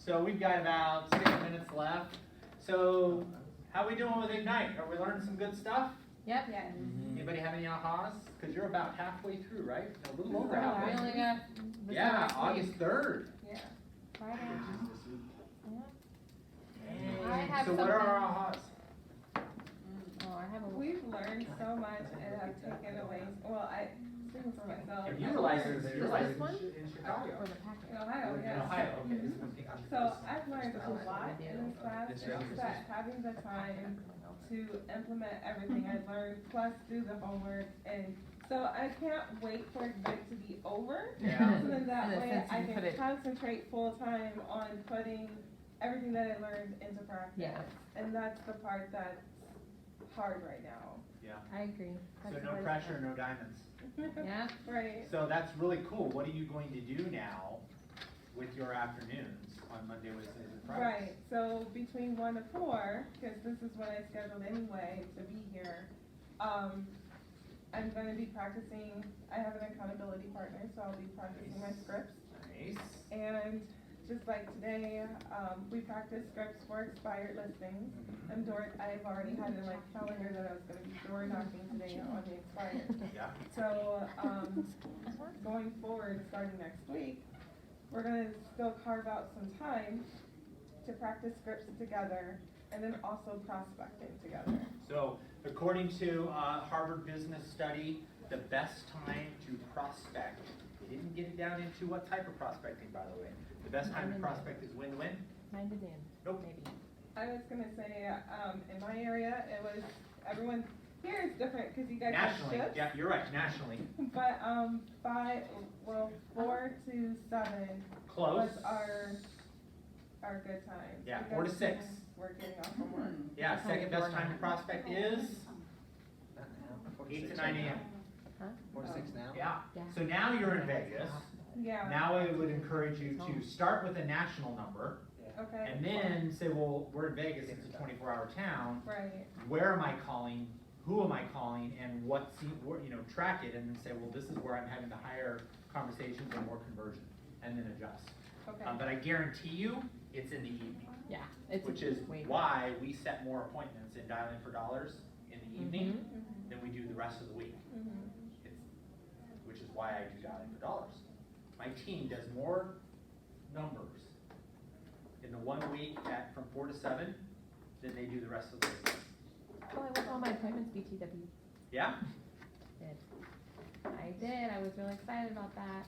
So we've got about 6 minutes left. So how we doing with Ignite? Are we learning some good stuff? Yep. Yes. Anybody have any ahas? Because you're about halfway through, right? A little over We halfway. only got. Yeah, August 3rd. Yeah. Friday. Dang. I have So what are something. our ahas? Oh, I have a. We've learned so much and have taken away, well, speaking for myself. If you I've realize learned- there's in one? Chicago. Or the packet. In Ohio, In yes. Ohio, okay. Mhm. This is one thing I'm- So I've learned a lot in this class, This it's right here. that having the time to implement everything I learned, plus do the homework, and so I can't wait for it to be over. Yeah. So then that In a way sense, you I can put can it- concentrate full time on putting everything that I learned into practice. Yeah. And that's the part that's hard right now. Yeah. I agree. So That's no what I pressure, said. no diamonds. Yeah. Right. So that's really cool. What are you going to do now with your afternoons on Monday, Wednesdays, and Fridays? Right, so between 1 to 4, because this is what I scheduled anyway to be here, I'm gonna be practicing, I have an accountability partner, so I'll be practicing my scripts. Nice. And just like today, we practiced scripts for expired listings. I've already had in my calendar that I was gonna be door knocking today on the expired. Yeah. So, going forward, starting next week, we're gonna still carve out some time to practice scripts together and then also prospecting together. So according to Harvard Business Study, the best time to prospect, they didn't get it down into what type of prospecting, by the way. The best time to prospect is when? 9 to 10. Nope. Maybe. I was gonna say, in my area, it was, everyone, here it's different because you guys have Nationally, shifts. yeah, you're right, nationally. But, 4 to 7 Close. was our good time. Yeah, because 4 to 6. We're getting off from work. Yeah, second best time to prospect is 8 to 9 a.m. Huh? 4 to 6 now? Yeah. Yeah. So now you're in Vegas. Yeah, Now I would encourage you to start with a national number okay, and then say, well, we're in Vegas, it's a 24-hour town. right, Where am I calling? Who am I calling? And track it and then say, well, this is where I'm having the higher conversations and more conversion, and then adjust. okay. But I guarantee you, it's in the evening, Yeah. It's which is way why we set more appointments in Dialing for Dollars in the evening Mhm, than we do the rest of the week. mhm. Which is why I do Dialing for Dollars. My team does more numbers in the 1 week from 4 to 7 than they do the rest of the week. Oh, I went to all my appointments BTW. Yeah? I did. I was really excited about that.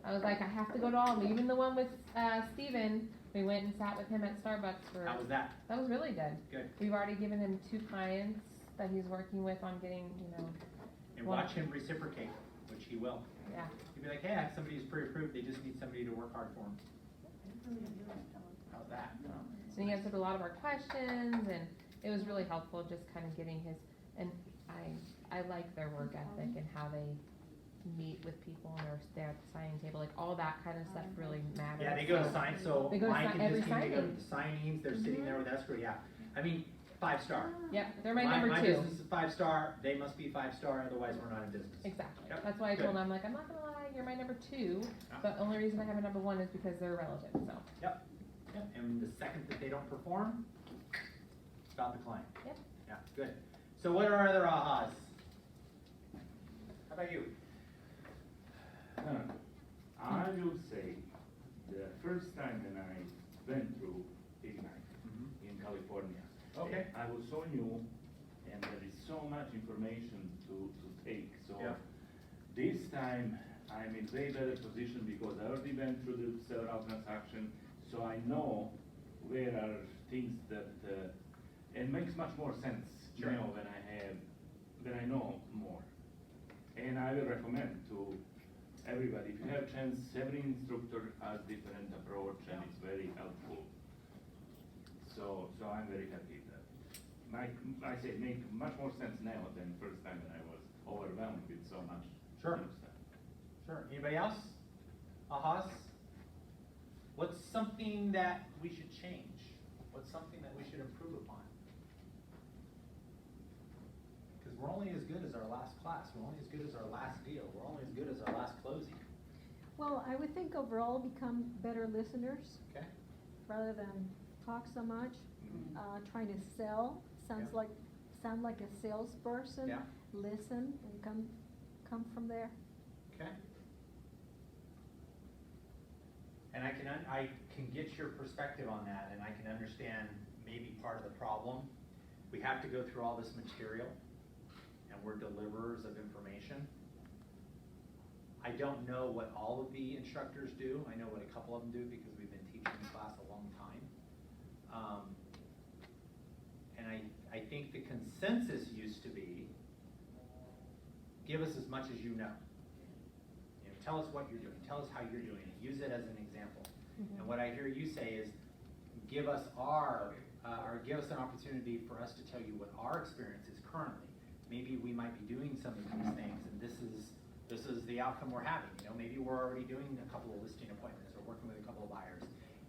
I was like, I have to go to all of them. Even the one with Steven, we went and sat with him at Starbucks for. How was that? That was really good. Good. We've already given him 2 clients that he's working with on getting, And watch him reciprocate, which he will. yeah. He'd be like, hey, I have somebody who's pre-approved, they just need somebody to work hard for them. How's that? So he answered a lot of our questions, and it was really helpful just kind of getting his, and I like their work ethic and how they meet with people and they're at the signing table, like all that kind of stuff really matters. Yeah, they go to sign, so They go to Mike and every his team, they go to signing. the signings, they're sitting there with escrow, yeah. I mean, 5-star. Yep, they're my number 2. My business is 5-star, they must be 5-star, otherwise we're not in business. Exactly. Yep, That's why I good. told him, I'm like, I'm not gonna lie, you're my number 2, Yeah. but only reason I have a number 1 is because they're a relative, so. Yep, and the second that they don't perform, it's about the client. Yep. Yeah, good. So what are our other ahas? How about you? I will say the first time when I went through Ignite in California, Okay. I was so new and there is so much information to take. So Yeah. this time I'm in way better position because I already went through the several transactions, so I know where are things that it makes much more sense Sure. now when I know more. And I will recommend to everybody, if you have chance, every instructor has different approach and it's very helpful. So I'm very happy that, I say, make much more sense now than first time when I was overwhelmed with so much Sure. new stuff. Sure. Anybody else? Ahas? What's something that we should change? What's something that we should improve upon? Because we're only as good as our last class. We're only as good as our last deal. We're only as good as our last closing. Well, I would think overall become better listeners. Okay? rather than talk so much, trying to sell, sound like a salesperson. Yeah. Listen and come from there. Okay. And I can get your perspective on that, and I can understand maybe part of the problem. We have to go through all this material, and we're deliverers of information. I don't know what all of the instructors do. I know what a couple of them do because we've been teaching the class a long time. And I think the consensus used to be, give us as much as you know. You know, tell us what you're doing. Tell us how you're doing it. Use it as an example. Mm-hmm. And what I hear you say is, give us or give us an opportunity for us to tell you what our experience is currently. Maybe we might be doing some of these things, and this is the outcome we're having. You know, maybe we're already doing a couple of listing appointments or working with a couple of buyers,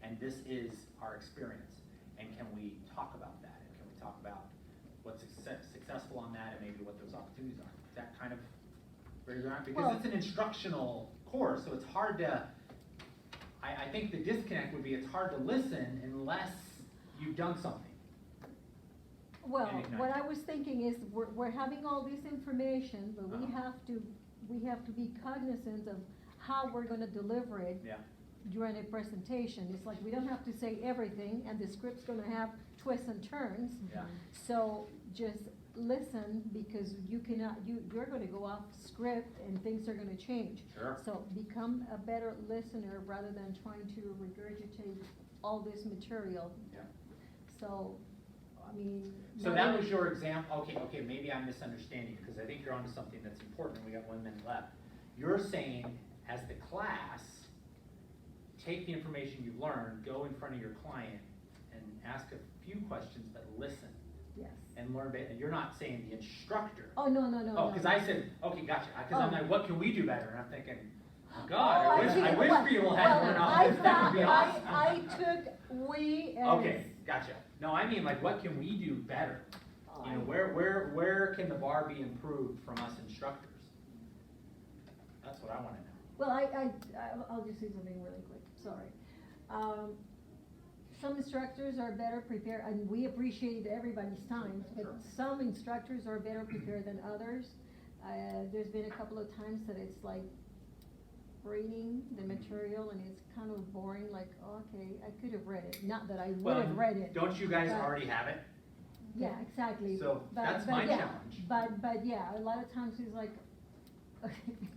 and this is our experience. And can we talk about that? And can we talk about what's successful on that, and maybe what those opportunities are? Is that kind of where you're at? Because Well, it's an instructional course, so it's hard to. I think the disconnect would be it's hard to listen unless you've done something. Well, Anytime. what I was thinking is, we're having all this information, but we Uh-huh. have to be cognizant of how we're gonna deliver it Yeah. during a presentation. It's like, we don't have to say everything, and the script's gonna have twists and turns. Yeah. So just listen, because you're gonna go off script and things are gonna change. Sure. So become a better listener rather than trying to regurgitate all this material. Yeah. So, I mean. So not that every- was your example. Okay, maybe I'm misunderstanding, because I think you're onto something that's important. We got 1 minute left. You're saying, as the class, take the information you've learned, go in front of your client, and ask a few questions, but listen Yes. and learn. You're not saying the instructor. Oh, no. Oh, because I said, okay, gotcha. Because I'm Oh. like, what can we do better? And I'm thinking, oh, God, Oh, I see. wish Well, people had learned all I this. That would be thought, awesome. I took we as. Okay, gotcha. No, I mean, like, what can we do better? You know, I- where can the bar be improved from us instructors? That's what I wanna know. Well, I'll just say something really quick, sorry. Some instructors are better prepared, and we appreciate everybody's time, but Sure. some instructors are better prepared than others. There's been a couple of times that it's like reading the material and it's kind of boring, like, okay, I could have read it, not that I would Well, have read it. Don't you guys but- already have it? Yeah, exactly. So, But- that's but my yeah, challenge. But yeah, a lot of times it's like,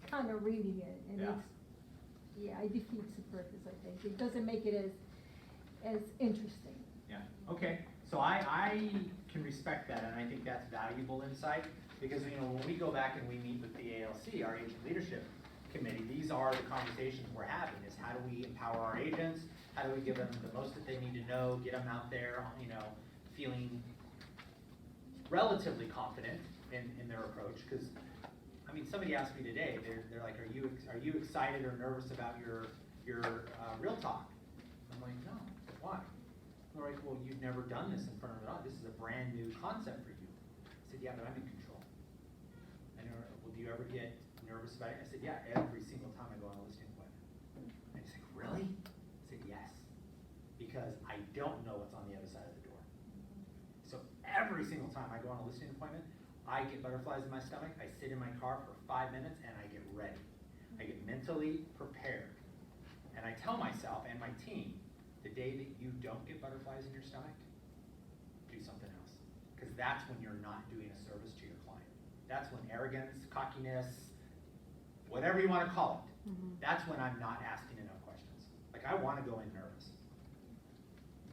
kind of reading it, and Yeah. it defeats the purpose, I think. It doesn't make it as interesting. Yeah, okay, so I can respect that, and I think that's valuable insight, because, you know, when we go back and we meet with the ALC, our Agent Leadership Committee, these are the conversations we're having, is how do we empower our agents? How do we give them the most that they need to know, get them out there, you know, feeling relatively confident in their approach? Because, I mean, somebody asked me today, they're like, are you excited or nervous about your Real Talk? I'm like, no, why? They're like, well, you've never done this in front of an audience. This is a brand new concept for you. I said, yeah, but I'm in control. And they're like, well, do you ever get nervous about it? I said, yeah, every single time I go on a listing appointment. And he's like, really? I said, yes, because I don't know what's on the other side of the door. So every single time I go on a listing appointment, I get butterflies in my stomach. I sit in my car for 5 minutes and I get ready. I get mentally prepared. And I tell myself and my team, the day that you don't get butterflies in your stomach, do something else. Because that's when you're not doing a service to your client. That's when arrogance, cockiness, whatever you want to call it, that's when I'm not asking enough questions. Like, I want to go in nervous.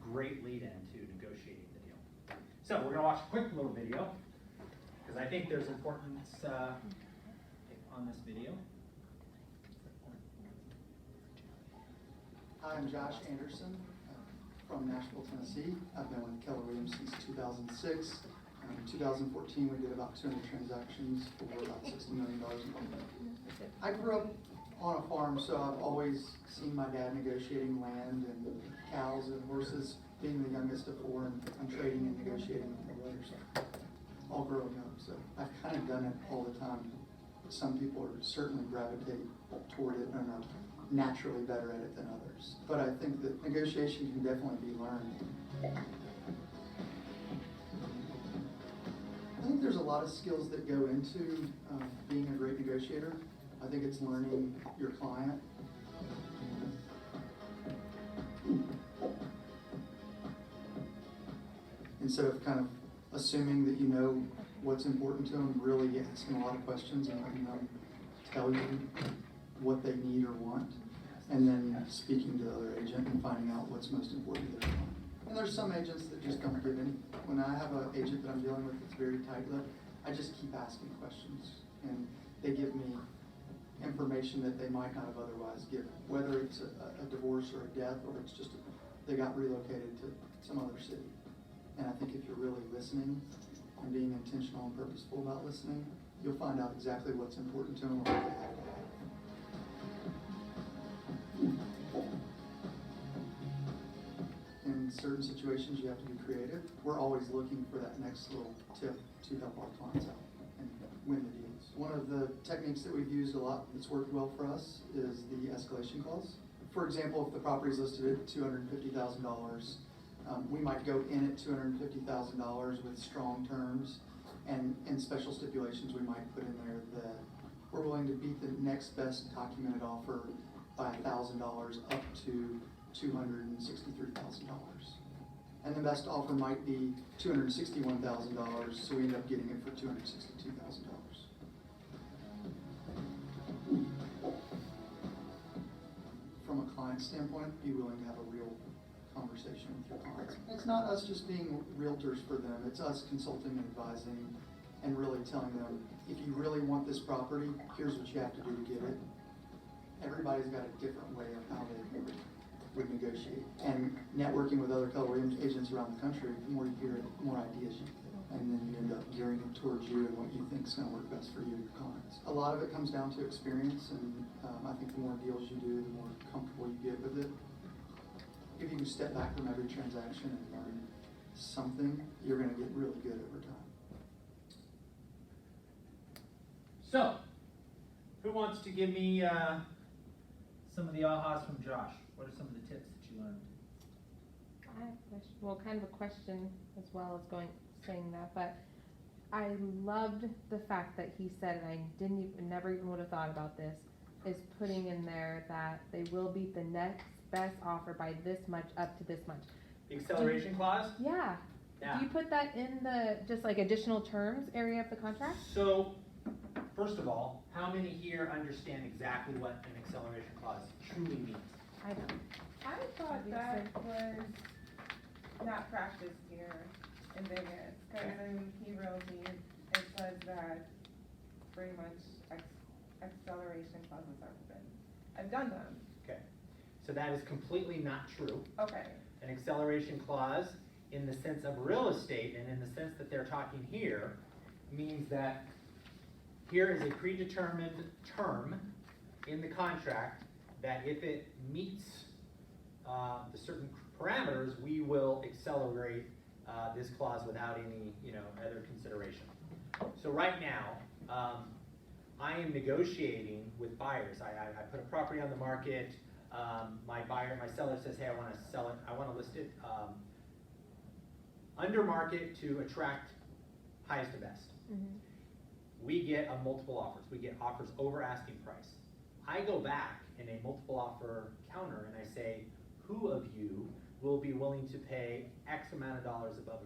Great lead-in to negotiating the deal. So we're going to watch a quick little video, because I think there's importance on this video. Hi, I'm Josh Anderson from Nashville, Tennessee. I've been with Keller Williams since 2006. In 2014, we did about 200 transactions for about $60 million in volume. I grew up on a farm, so I've always seen my dad negotiating land and cows and horses, being the youngest of four, and trading and negotiating with my brothers, all growing up. So I've kind of done it all the time. But some people certainly gravitate toward it and are naturally better at it than others. But I think that negotiation can definitely be learned. I think there's a lot of skills that go into being a great negotiator. I think it's learning your client. Instead of kind of assuming that you know what's important to them, really asking a lot of questions and letting them tell you what they need or want, and then speaking to the other agent and finding out what's most important to their client. And there's some agents that just don't give any. When I have an agent that I'm dealing with that's very tight-lipped, I just keep asking questions, and they give me information that they might not have otherwise given, whether it's a divorce or a death, or it's just they got relocated to some other city. And I think if you're really listening and being intentional and purposeful about listening, you'll find out exactly what's important to them or what they have to have. In certain situations, you have to be creative. We're always looking for that next little tip to help our clients out and win the deals. One of the techniques that we've used a lot that's worked well for us is the escalation clause. For example, if the property is listed at $250,000, we might go in at $250,000 with strong terms, and in special stipulations we might put in there that we're willing to beat the next best documented offer by $1,000 up to $263,000. And the best offer might be $261,000, so we end up getting it for $262,000. From a client standpoint, be willing to have a real conversation with your clients. It's not us just being realtors for them, it's us consulting and advising and really telling them, if you really want this property, here's what you have to do to get it. Everybody's got a different way of how they would negotiate. And networking with other Keller Williams agents around the country, the more you hear it, the more ideas you get. And then you end up gearing it towards you and what you think is going to work best for you and your clients. A lot of it comes down to experience, and I think the more deals you do, the more comfortable you get with it. If you can step back from every transaction and learn something, you're going to get really good over time. So, who wants to give me some of the ahas from Josh? What are some of the tips that you learned? I have a question, well, kind of a question as well as saying that, but I loved the fact that he said, and I never even would have thought about this, is putting in there that they will beat the next best offer by this much up to this much. The acceleration clause? Yeah. Yeah. Do you put that in the just like additional terms area of the contract? So, first of all, how many here understand exactly what an acceleration clause truly means? I don't. I thought that was not practiced here in Vegas, because in Key Realty, it says that pretty much acceleration clauses are open. I've done them. Okay, so that is completely not true. Okay. An acceleration clause, in the sense of real estate and in the sense that they're talking here, means that here is a predetermined term in the contract that if it meets the certain parameters, we will accelerate this clause without any, other consideration. So right now, I am negotiating with buyers. I put a property on the market. My seller says, hey, I want to sell it. I want to list it under market to attract highest and best. Mm-hmm. We get a multiple offers. We get offers over asking price. I go back in a multiple offer counter and I say, who of you will be willing to pay X amount of dollars above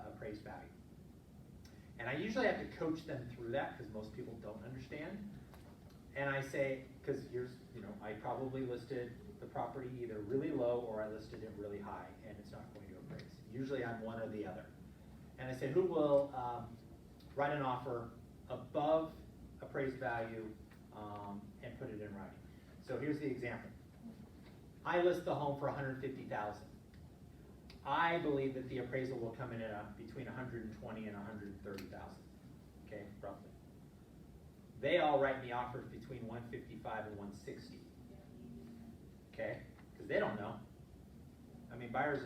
appraised value? And I usually have to coach them through that because most people don't understand. And I say, because I probably listed the property either really low or I listed it really high and it's not going to appraise. Usually I'm one or the other. And I say, who will write an offer above appraised value and put it in writing? So here's the example. I list the home for $150,000. I believe that the appraisal will come in at between $120,000 and $130,000. Okay, roughly. They all write me offers between $155,000 and $160,000. Okay, because they don't know. I mean, buyers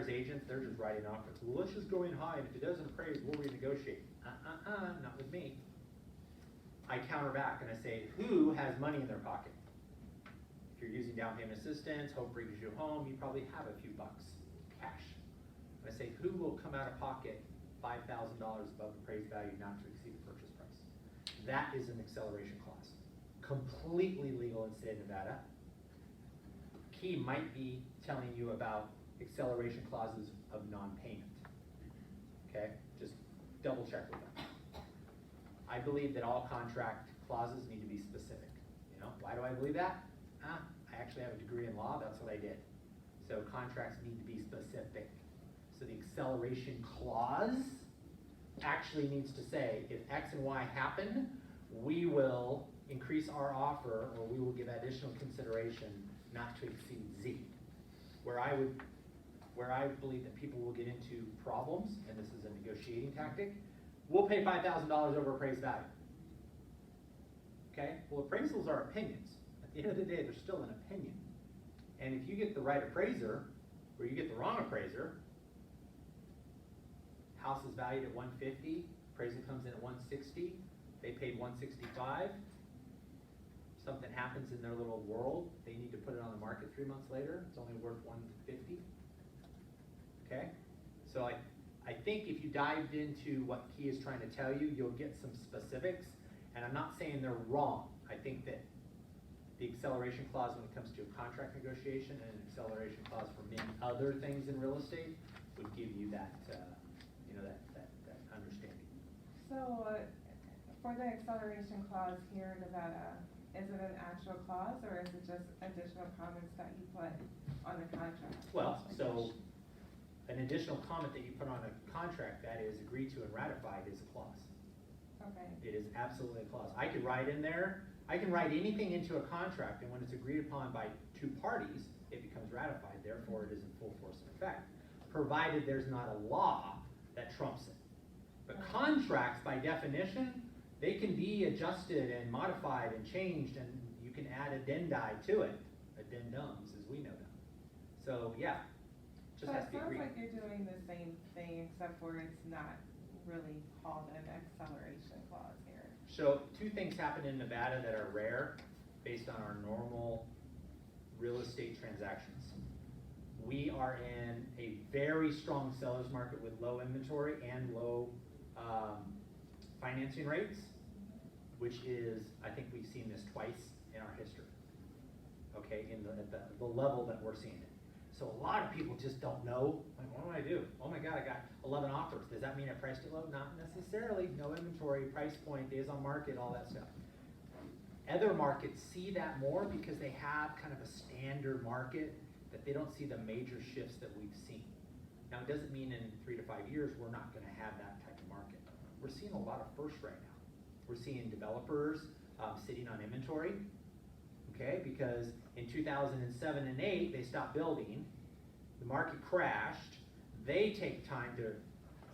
agents, they're just writing offers. Well, let's just go in high, and if it doesn't appraise, we'll renegotiate. Not with me. I counter back and I say, who has money in their pocket? If you're using down payment assistance, Hope brings you home, you probably have a few bucks cash. I say, who will come out of pocket $5,000 above appraised value not to exceed the purchase price? That is an acceleration clause. Completely legal in the state of Nevada. Key might be telling you about acceleration clauses of non-payment. Okay, just double check with them. I believe that all contract clauses need to be specific. You know, why do I believe that? I actually have a degree in law, that's what I did. So contracts need to be specific. So the acceleration clause actually needs to say, if X and Y happen, we will increase our offer, or we will give additional consideration not to exceed Z. Where I believe that people will get into problems, and this is a negotiating tactic, we'll pay $5,000 over appraised value. Okay, well, appraisals are opinions. At the end of the day, they're still an opinion. And if you get the right appraiser, or you get the wrong appraiser, house is valued at 150, appraisal comes in at 160, they paid 165, something happens in their little world, they need to put it on the market 3 months later, it's only worth 150. Okay, so I think if you dived into what Key is trying to tell you, you'll get some specifics, and I'm not saying they're wrong. I think that the acceleration clause when it comes to a contract negotiation and an acceleration clause for many other things in real estate would give you that, that understanding. So, for the acceleration clause here in Nevada, is it an actual clause, or is it just additional comments that you put on the contract? Well, so an additional comment that you put on a contract that is agreed to and ratified is a clause. Okay. It is absolutely a clause. I could write in there, I can write anything into a contract, and when it's agreed upon by two parties, it becomes ratified, therefore it is in full force and effect, provided there's not a law that trumps it. But contracts, by definition, they can be adjusted and modified and changed, and you can add addendi to it, addendums as we know them. So, yeah, just So has it to be sounds agreed. like you're doing the same thing, except for it's not really called an acceleration clause here. So, two things happen in Nevada that are rare based on our normal real estate transactions. We are in a very strong seller's market with low inventory and low financing rates, which is, I think we've seen this twice in our history, okay, at the level that we're seeing it. So a lot of people just don't know, like, what do I do? Oh my God, I got 11 offers. Does that mean I priced it low? Not necessarily. No inventory, price point, days on market, all that stuff. Other markets see that more because they have kind of a standard market that they don't see the major shifts that we've seen. Now, it doesn't mean in 3 to 5 years we're not going to have that type of market. We're seeing a lot of firsts right now. We're seeing developers sitting on inventory, okay, because in 2007 and 8 they stopped building, the market crashed, they take time to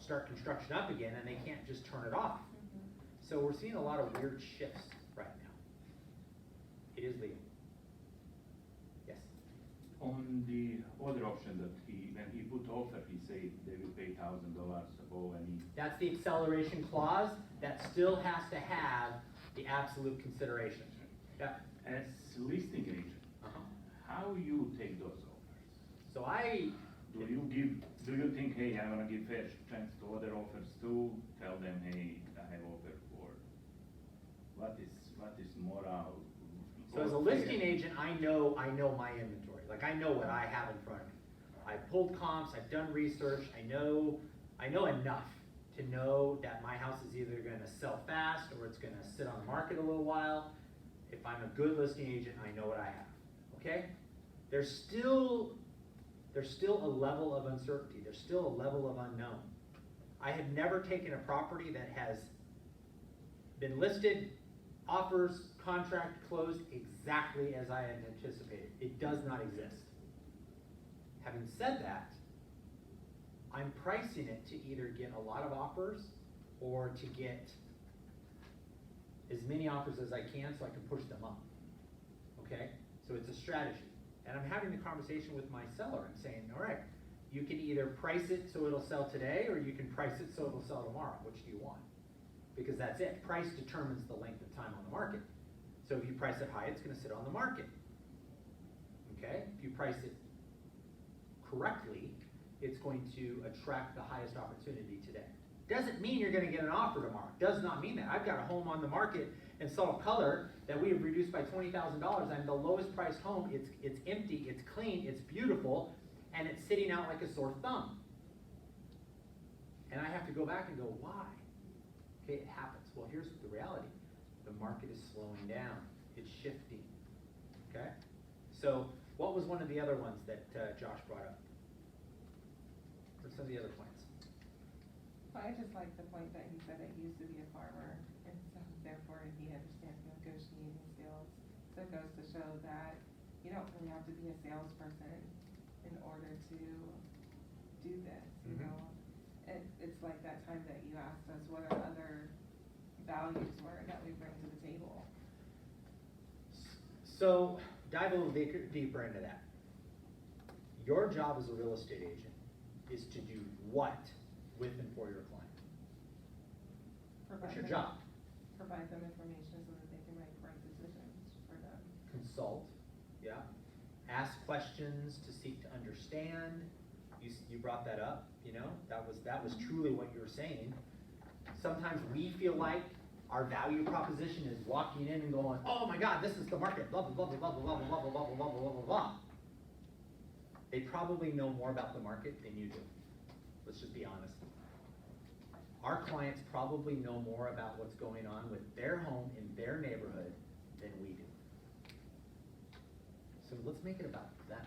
start construction up again, and they can't just turn it off. So we're seeing a lot of weird shifts right now. It is legal. Yes? On the other option that when he put offer, he said they will pay $1,000 above any. That's the acceleration clause that still has to have the absolute consideration. Yeah. As listing agent, how you take those offers? So Do you think, hey, I'm gonna give fair chance to other offers too? Tell them, hey, I have offer for, what is moral? So as a listing agent, I know my inventory. Like, I know what I have in front of me. I've pulled comps, I've done research, I know enough to know that my house is either gonna sell fast or it's gonna sit on the market a little while. If I'm a good listing agent, I know what I have, okay? There's still a level of uncertainty. There's still a level of unknown. I have never taken a property that has been listed, offers, contract closed exactly as I had anticipated. It does not exist. Having said that, I'm pricing it to either get a lot of offers or to get as many offers as I can so I can push them up. Okay? So it's a strategy. And I'm having the conversation with my seller. I'm saying, all right, you can either price it so it'll sell today, or you can price it so it'll sell tomorrow. Which do you want? Because that's it. Price determines the length of time on the market. So if you price it high, it's going to sit on the market. okay? If you price it correctly, it's going to attract the highest opportunity today. Doesn't mean you're gonna get an offer tomorrow, does not mean that. I've got a home on the market in Salt Color that we have reduced by $20,000. I'm the lowest priced home, it's empty, it's clean, it's beautiful, and it's sitting out like a sore thumb. And I have to go back and go, why? Okay, it happens. Well, here's the reality. The market is slowing down, it's shifting, okay? So, what was one of the other ones that Josh brought up? What are some of the other points? Well, I just like the point that he said that he used to be a farmer, and so therefore he understands negotiating skills. So it goes to show that you don't really have to be a salesperson in order to do this, you Mhm. know? It's like that time that you asked us what our other values were that we bring to the table. So, dive a little deeper into that. Your job as a real estate agent is to do what with and for your client? What's your job? Provide them information so that they can make right decisions for them. Consult, yeah. Ask questions to seek to understand. You brought that up, you know, that was truly what you were saying. Sometimes we feel like our value proposition is walking in and going, oh my God, this is the market, blah, blah, blah, blah, blah, blah, blah, blah, blah, blah, blah, blah, blah, blah. They probably know more about the market than you do. Let's just be honest. Our clients probably know more about what's going on with their home in their neighborhood than we do. So let's make it about them.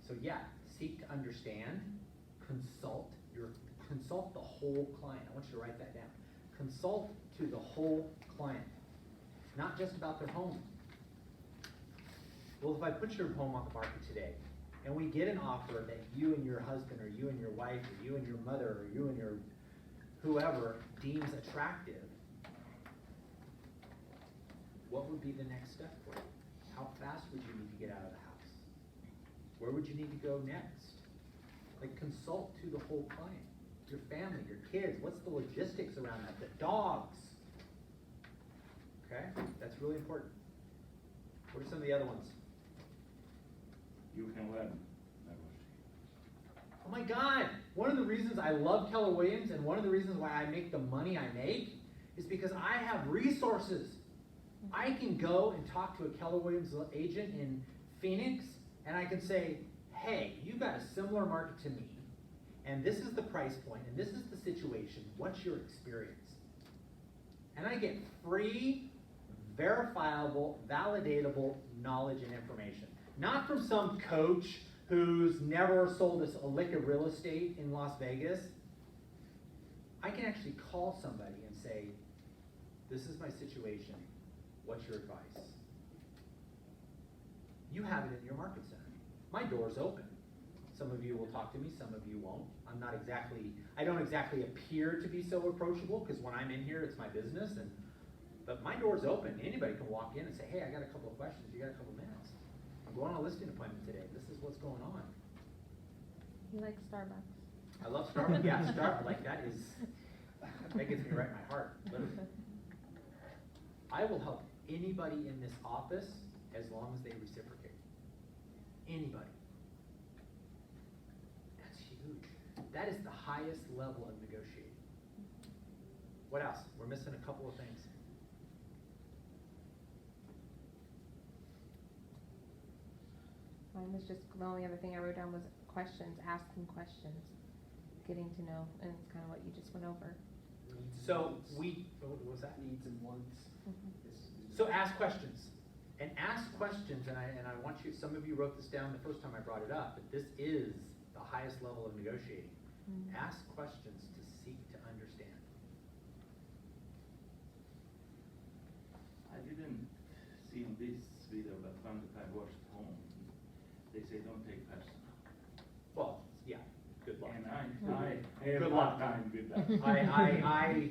So yeah, seek to understand, consult the whole client. I want you to write that down. Consult to the whole client, not just about their home. Well, if I put your home on the market today, and we get an offer that you and your husband, or you and your wife, or you and your mother, or you and your whoever deems attractive, what would be the next step for you? How fast would you need to get out of the house? Where would you need to go next? Like, consult to the whole client, your family, your kids. What's the logistics around that? The dogs. Okay, that's really important. What are some of the other ones? You can learn negotiate. Oh my God, one of the reasons I love Keller Williams and one of the reasons why I make the money I make is because I have resources. I can go and talk to a Keller Williams agent in Phoenix and I can say, hey, you got a similar market to me and this is the price point and this is the situation. What's your experience? And I get free, verifiable, validatable knowledge and information. Not from some coach who's never sold us a lick of real estate in Las Vegas. I can actually call somebody and say, this is my situation, what's your advice? You have it in your market center. My door's open. Some of you will talk to me, some of you won't. I don't exactly appear to be so approachable, because when I'm in here, it's my business, but my door's open. Anybody can walk in and say, hey, I got a couple of questions, you got a couple of minutes. I'm going on a listing appointment today, this is what's going on. He likes Starbucks. I love Starbucks, yeah, Starbucks, like that gets me right in my heart, literally. I will help anybody in this office as long as they reciprocate. Anybody. That's huge. That is the highest level of negotiating. What else? We're missing a couple of things. Mine was just, the only other thing I wrote down was questions, asking questions, getting to know, and it's kind of what you just went over. So what was that? Needs and wants. So ask questions. And ask questions, and I want you, some of you wrote this down the first time I brought it up, but this is the highest level of negotiating. Mhm. Ask questions to seek to understand. I didn't see this video, but when I watched home, they say don't take personal. Well, yeah, good luck. And I have Good a luck. hard time with that.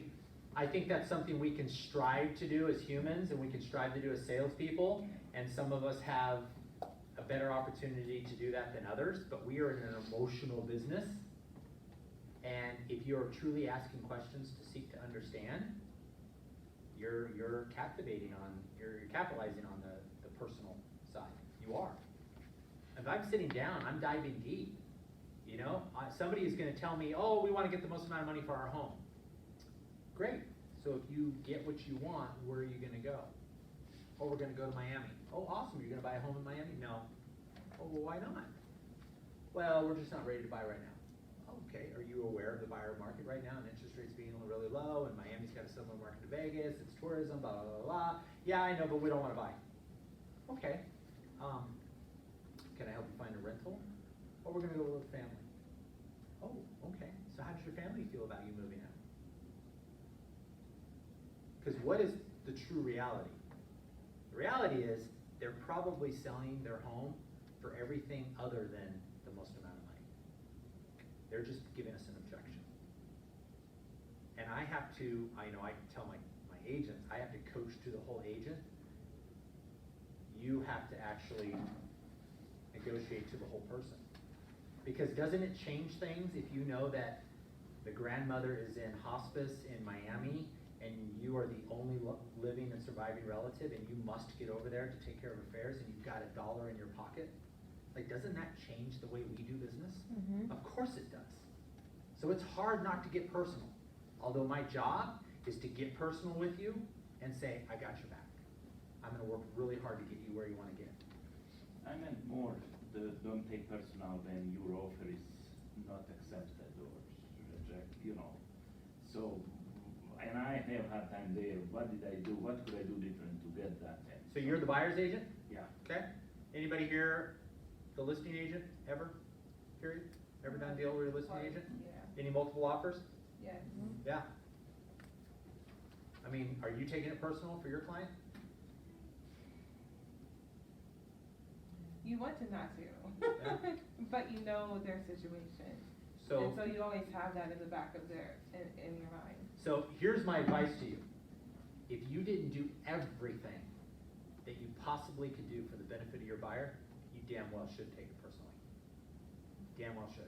I think that's something we can strive to do as humans and we can strive to do as salespeople. And some of us have a better opportunity to do that than others, but we are in an emotional business. And if you're truly asking questions to seek to understand, you're capitalizing on the personal side. you are. If I'm sitting down, I'm diving deep. You know, somebody is gonna tell me, oh, we wanna get the most amount of money for our home. Great, so if you get what you want, where are you gonna go? Oh, we're gonna go to Miami. Oh, awesome, you're gonna buy a home in Miami? No. Oh, well, why not? Well, we're just not ready to buy right now. Okay, are you aware of the buyer market right now and interest rates being really low and Miami's got a similar market to Vegas, it's tourism, blah, blah, blah, blah. Yeah, I know, but we don't wanna buy. Okay, can I help you find a rental? Or we're gonna go with a family. Oh, okay, so how does your family feel about you moving out? Cause what is the true reality? The reality is, they're probably selling their home for everything other than the most amount of money. They're just giving us an objection. And I have to, I tell my agents, I have to coach to the whole agent. You have to actually negotiate to the whole person. Because doesn't it change things if you know that the grandmother is in hospice in Miami and you are the only living and surviving relative and you must get over there to take care of affairs and you've got $1 in your pocket? Like, doesn't that change the way we do business? Mm-hmm. Of course it does. So it's hard not to get personal. Although my job is to get personal with you and say, I got your back. I'm gonna work really hard to get you where you wanna get. I meant more, don't take personal when your offer is not accepted or rejected, you know. So, and I have had time there, what did I do, what could I do different to get that? So you're the buyer's agent? Yeah. Okay. Anybody here the listing agent ever? Period? Ever done a deal where you're a listing agent? Yeah, Any multiple offers? yes. Yeah. I mean, are you taking it personal for your client? You want to not to, Yeah. but you know their situation. So, And so you always have that in the back of in your mind. so here's my advice to you. If you didn't do everything that you possibly could do for the benefit of your buyer, you damn well should take it personally. Damn well should.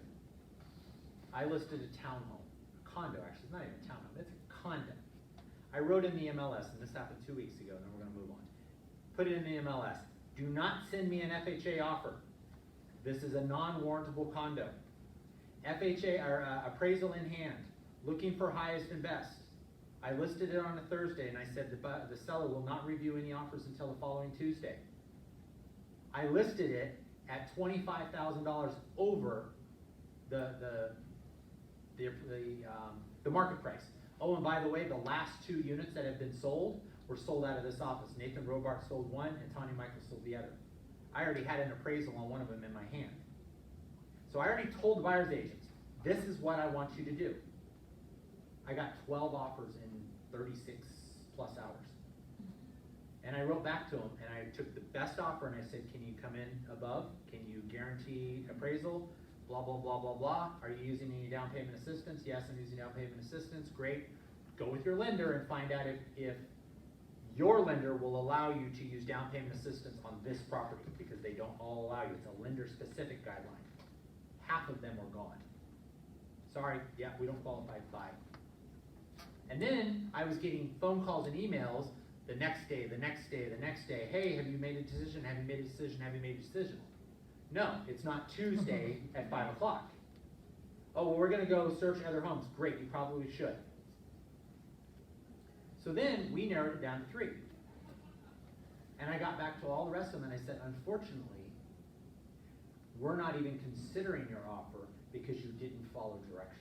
I listed a townhome, a condo actually, it's not even a townhome, it's a condo. I wrote in the MLS, and this happened 2 weeks ago, and then we're gonna move on. Put it in the MLS. Do not send me an FHA offer. This is a non-warrantable condo. FHA, or appraisal in hand, looking for highest and best. I listed it on a Thursday and I said the seller will not review any offers until the following Tuesday. I listed it at $25,000 over the market price. Oh, and by the way, the last 2 units that have been sold were sold out of this office. Nathan Robart sold one and Tanya Michael sold the other. I already had an appraisal on one of them in my hand. So I already told the buyer's agents, this is what I want you to do. I got 12 offers in 36 plus hours. And I wrote back to them and I took the best offer and I said, can you come in above? Can you guarantee appraisal? Blah, blah, blah, blah, blah. Are you using any down payment assistance? Yes, I'm using down payment assistance. Great. Go with your lender and find out if your lender will allow you to use down payment assistance on this property, because they don't all allow you. It's a lender specific guideline. Half of them were gone. Sorry, yeah, we don't qualify to buy. And then I was getting phone calls and emails the next day, the next day, the next day. Hey, have you made a decision? Have you made a decision? Have you made a decision? No, it's not Tuesday at 5 o'clock. Oh, well, we're gonna go search other homes. Great, you probably should. So then we narrowed it down to 3. And I got back to all the rest of them and I said, unfortunately, we're not even considering your offer because you didn't follow directions.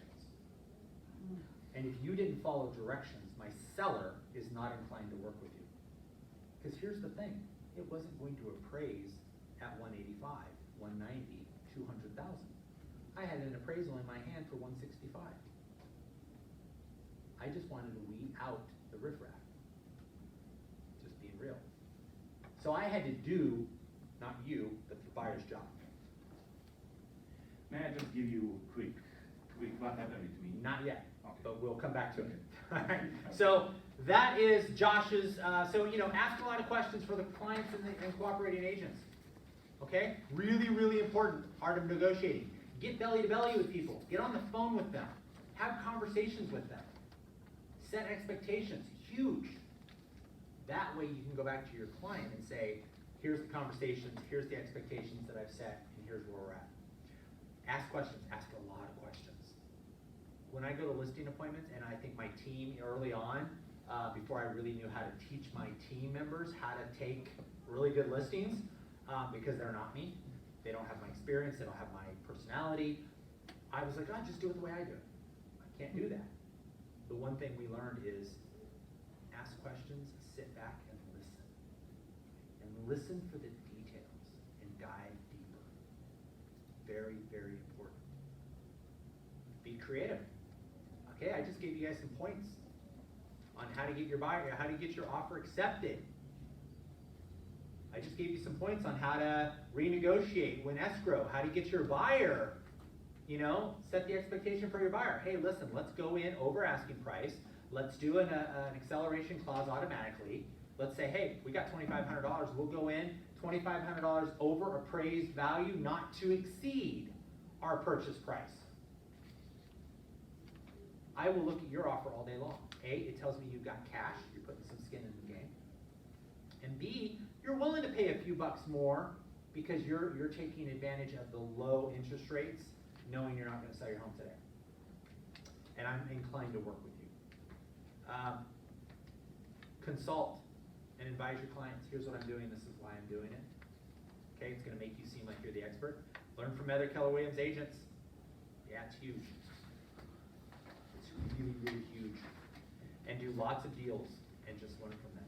And if you didn't follow directions, my seller is not inclined to work with you. Because here's the thing, it wasn't going to appraise at 185, 190, 200,000. I had an appraisal in my hand for 165. I just wanted to weed out the riffraff. Just being real. So I had to do, not you, but the buyer's job. May I just give you quick, what happened with me? Not yet, Okay. but we'll come back to it. Alright, so that is Josh's, so ask a lot of questions for the clients and cooperating agents. Okay? Really, really important, art of negotiating. Get belly to belly with people. Get on the phone with them. Have conversations with them. Set expectations, huge. That way you can go back to your client and say, here's the conversations, here's the expectations that I've set, and here's where we're at. Ask questions, ask a lot of questions. When I go to listing appointments, and I think my team early on, before I really knew how to teach my team members how to take really good listings, because they're not me, they don't have my experience, they don't have my personality, I was like, oh, just do it the way I do it. I can't do that. The one thing we learned is ask questions, sit back and listen. And listen for the details and dive deeper. Very, very important. Be creative. Okay, I just gave you guys some points on how to get your buyer, how to get your offer accepted. I just gave you some points on how to renegotiate, win escrow, how to get your buyer, you know, set the expectation for your buyer. Hey, listen, let's go in over asking price. Let's do an acceleration clause automatically. Let's say, hey, we got $2,500. We'll go in $2,500 over appraised value, not to exceed our purchase price. I will look at your offer all day long. A, it tells me you've got cash, you're putting some skin in the game. And B, you're willing to pay a few bucks more because you're taking advantage of the low interest rates, knowing you're not going to sell your home today. And I'm inclined to work with you. Consult and advise your clients. Here's what I'm doing, this is why I'm doing it. Okay, it's going to make you seem like you're the expert. Learn from other Keller Williams agents. Yeah, it's huge. It's really, really huge. And do lots of deals and just learn from them.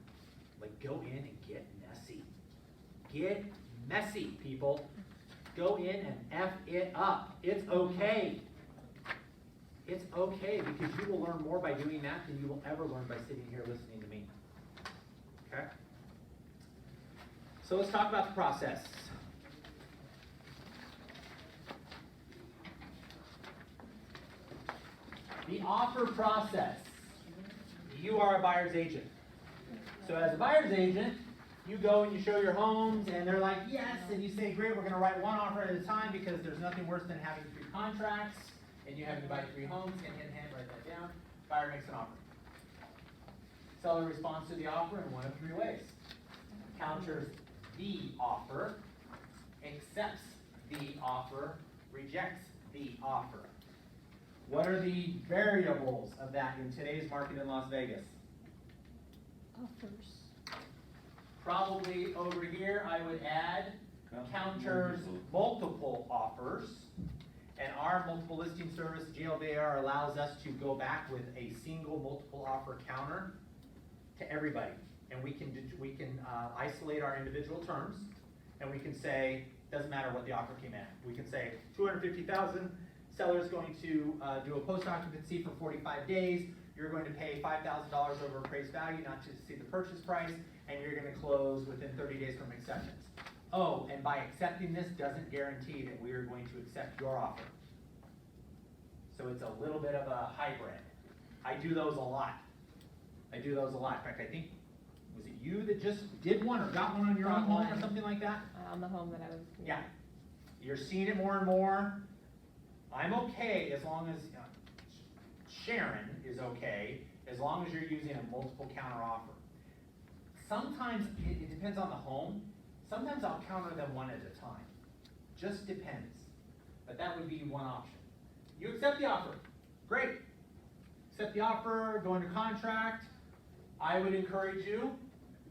Like, go in and get messy. Get messy, people. Go in and F it up. It's okay. It's okay, because you will learn more by doing that than you will ever learn by sitting here listening to me. Okay? So let's talk about the process. The offer process. You are a buyer's agent. So as a buyer's agent, you go and you show your homes, and they're like, yes, and you say, great, we're going to write one offer at a time, because there's nothing worse than having 3 contracts, and you having to buy 3 homes, hand in hand, write that down. Buyer makes an offer. Seller responds to the offer in one of 3 ways. Counters the offer, accepts the offer, rejects the offer. What are the variables of that in today's market in Las Vegas? Offers. Probably over here, I would add counters multiple offers. And our multiple listing service, GLBAR, allows us to go back with a single multiple offer counter to everybody. And we can isolate our individual terms, and we can say, doesn't matter what the offer came in. We can say $250,000, seller's going to do a post occupancy for 45 days. You're going to pay $5,000 over appraised value, not to see the purchase price, and you're going to close within 30 days from acceptance. Oh, and by accepting this doesn't guarantee that we are going to accept your offer. So it's a little bit of a hybrid. I do those a lot. In fact, I think, was it you that just did one or got one on your own home or something like that? On the home that I was. Yeah. You're seeing it more and more. I'm okay as long as, Sharon is okay, as long as you're using a multiple counter offer. Sometimes, it depends on the home. Sometimes I'll counter them one at a time. Just depends. But that would be one option. You accept the offer. Great. Accept the offer, go into contract. I would encourage you,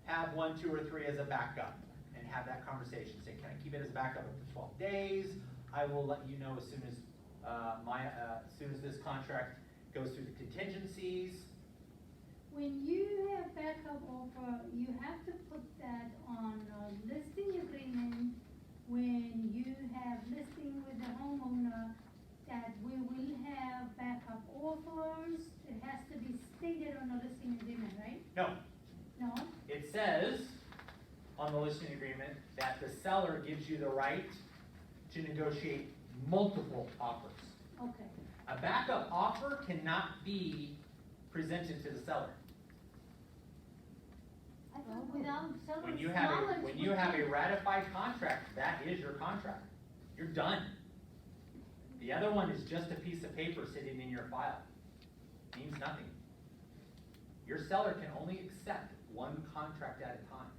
have 1, 2, or 3 as a backup and have that conversation. Say, can I keep it as a backup up to 12 days? I will let you know as soon as this contract goes through the contingencies. When you have backup offer, you have to put that on a listing agreement. When you have listing with the homeowner, that we will have backup offers. It has to be stated on the listing agreement, right? No, No? it says on the listing agreement that the seller gives you the right to negotiate multiple offers. Okay. A backup offer cannot be presented to the seller. I thought without seller's When you have knowledge, when we you have a can't- ratified contract, that is your contract. You're done. The other one is just a piece of paper sitting in your file. Means nothing. Your seller can only accept one contract at a time.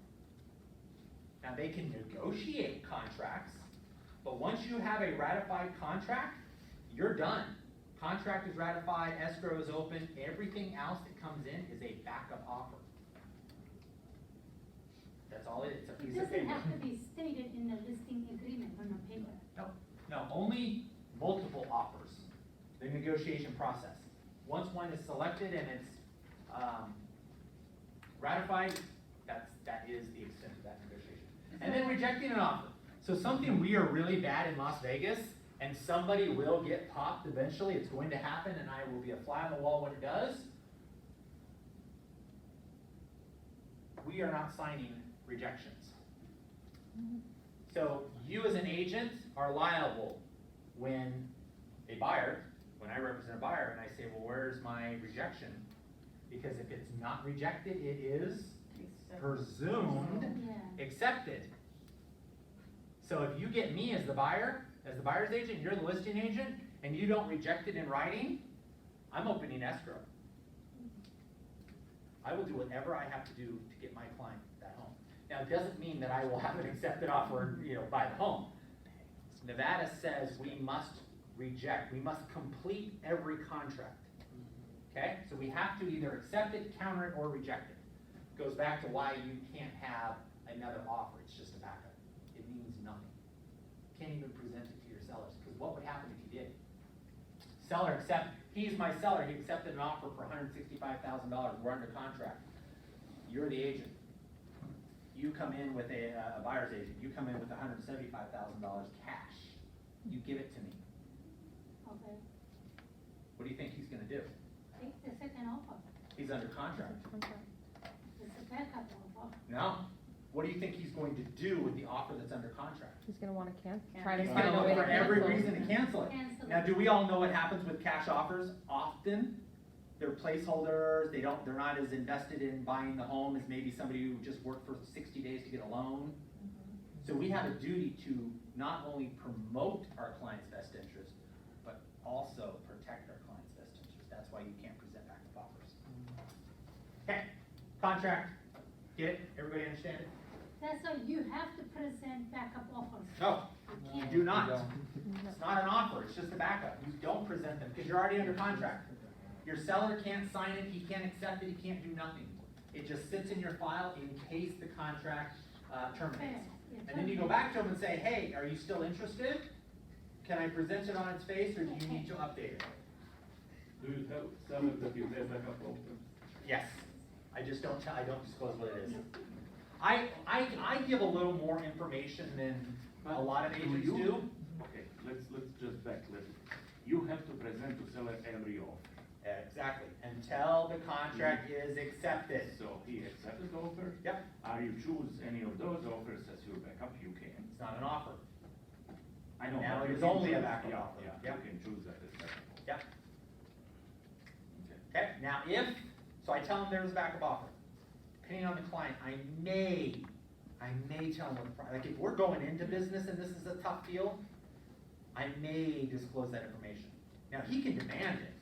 Now, they can negotiate contracts, but once you have a ratified contract, you're done. Contract is ratified, escrow is open, everything else that comes in is a backup offer. That's all it is, it's a It piece of doesn't paper. have to be stated in the listing agreement on the paper. No, only multiple offers, the negotiation process. Once one is selected and it's, ratified, that is the extent of that negotiation. And then rejecting an offer. So something we are really bad in Las Vegas, and somebody will get popped eventually, it's going to happen, and I will be a fly on the wall when it does. We are not signing rejections. So you as an agent are liable when a buyer, when I represent a buyer and I say, well, where's my rejection? Because if it's not rejected, it is presumed Yeah. accepted. So if you get me as the buyer, as the buyer's agent, you're the listing agent, and you don't reject it in writing, I'm opening escrow. I will do whatever I have to do to get my client that home. Now, it doesn't mean that I will have an accepted offer, buy the home. Nevada says we must reject, we must complete every contract. Okay, so we have to either accept it, counter it, or reject it. Goes back to why you can't have another offer, it's just a backup. It means nothing. Can't even present it to your sellers, because what would happen if you did? Seller he's my seller, he accepted an offer for $165,000, we're under contract. You're the agent. You come in with a buyer's agent, you come in with $175,000 cash. You give it to me. Okay, What do you think he's gonna do? take the second offer, He's under contract. it's a backup offer. No. What do you think he's going to do with the offer that's under contract? He's gonna wanna try to He's find gonna a way look to for every cancel. reason to cancel it. Cancel Now, it. do we all know what happens with cash offers? Often, they're placeholders, they're not as invested in buying the home as maybe somebody who just worked for 60 days to get a loan. So we have a duty to not only promote our client's best interest, but also protect our client's best interest. That's why you can't present backup offers. Okay, contract, get it? Everybody understand it? That's why you have to present backup offers. No, You you can't. do not. It's not an offer, it's just a backup. You don't present them, because you're already under contract. Your seller can't sign it, he can't accept it, he can't do nothing. It just sits in your file in case the contract terminates. And then you go back to him and say, hey, are you still interested? Can I present it on its face, or do you need to update it? Do you have sellers that you have backup offer? Yes, I just don't I don't disclose what it is. I give a little more information than a lot of agents you- do. Okay, let's just back a little. You have to present to seller every offer. Exactly, until the contract is accepted. So he accepted the offer. Yep, You choose any of those offers as your backup, you can. it's not an offer. I know. Now but it you is can only a choose- backup yeah, offer. Yeah, Yep. you can choose that as backup offer. Yep. Okay. Okay, now so I tell them there's a backup offer. Depending on the client, I may tell them what the like if we're going into business and this is a tough deal, I may disclose that information. Now, he can demand it.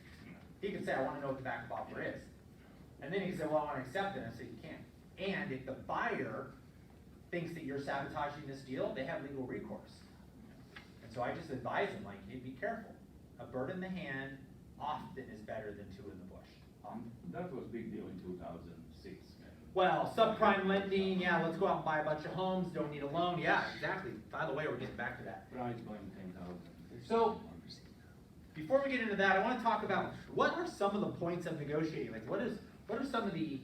He can say, I wanna know what the backup offer is. And then he can say, well, I wanna accept it, and I say, you can't. And if the buyer thinks that you're sabotaging this deal, they have legal recourse. And so I just advise them, like, hey, be careful. A bird in the hand often is better than two in the bush. Often. That was big deal in 2006. Well, subprime lending, yeah, let's go out and buy a bunch of homes, don't need a loan, yeah, exactly. By the way, we're getting back to that. Price going 10,000. So, before we get into that, I wanna talk about what are some of the points of negotiating? Like, what are some of the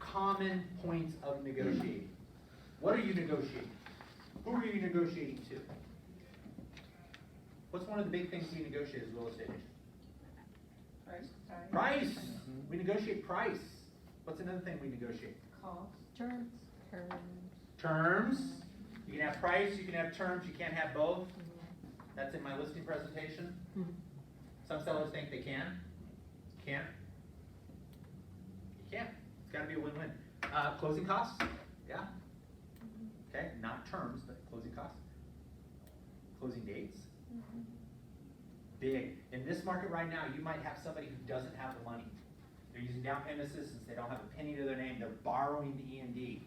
common points of negotiating? What are you negotiating? Who are you negotiating to? What's one of the big things we negotiate as real estate agents? Price, we negotiate price. What's another thing we negotiate? Cost. Terms. Terms, you can have price, you can have terms, you can't have both. That's in my listing presentation. Mhm. Some sellers think they can. Can't. You can't. It's gotta be a win-win. Closing costs, yeah. Okay, not terms, but closing costs. Closing dates. Big. In this market right now, you might have somebody who doesn't have the money. They're using down payment assistance, they don't have a penny to their name, they're borrowing the E&D.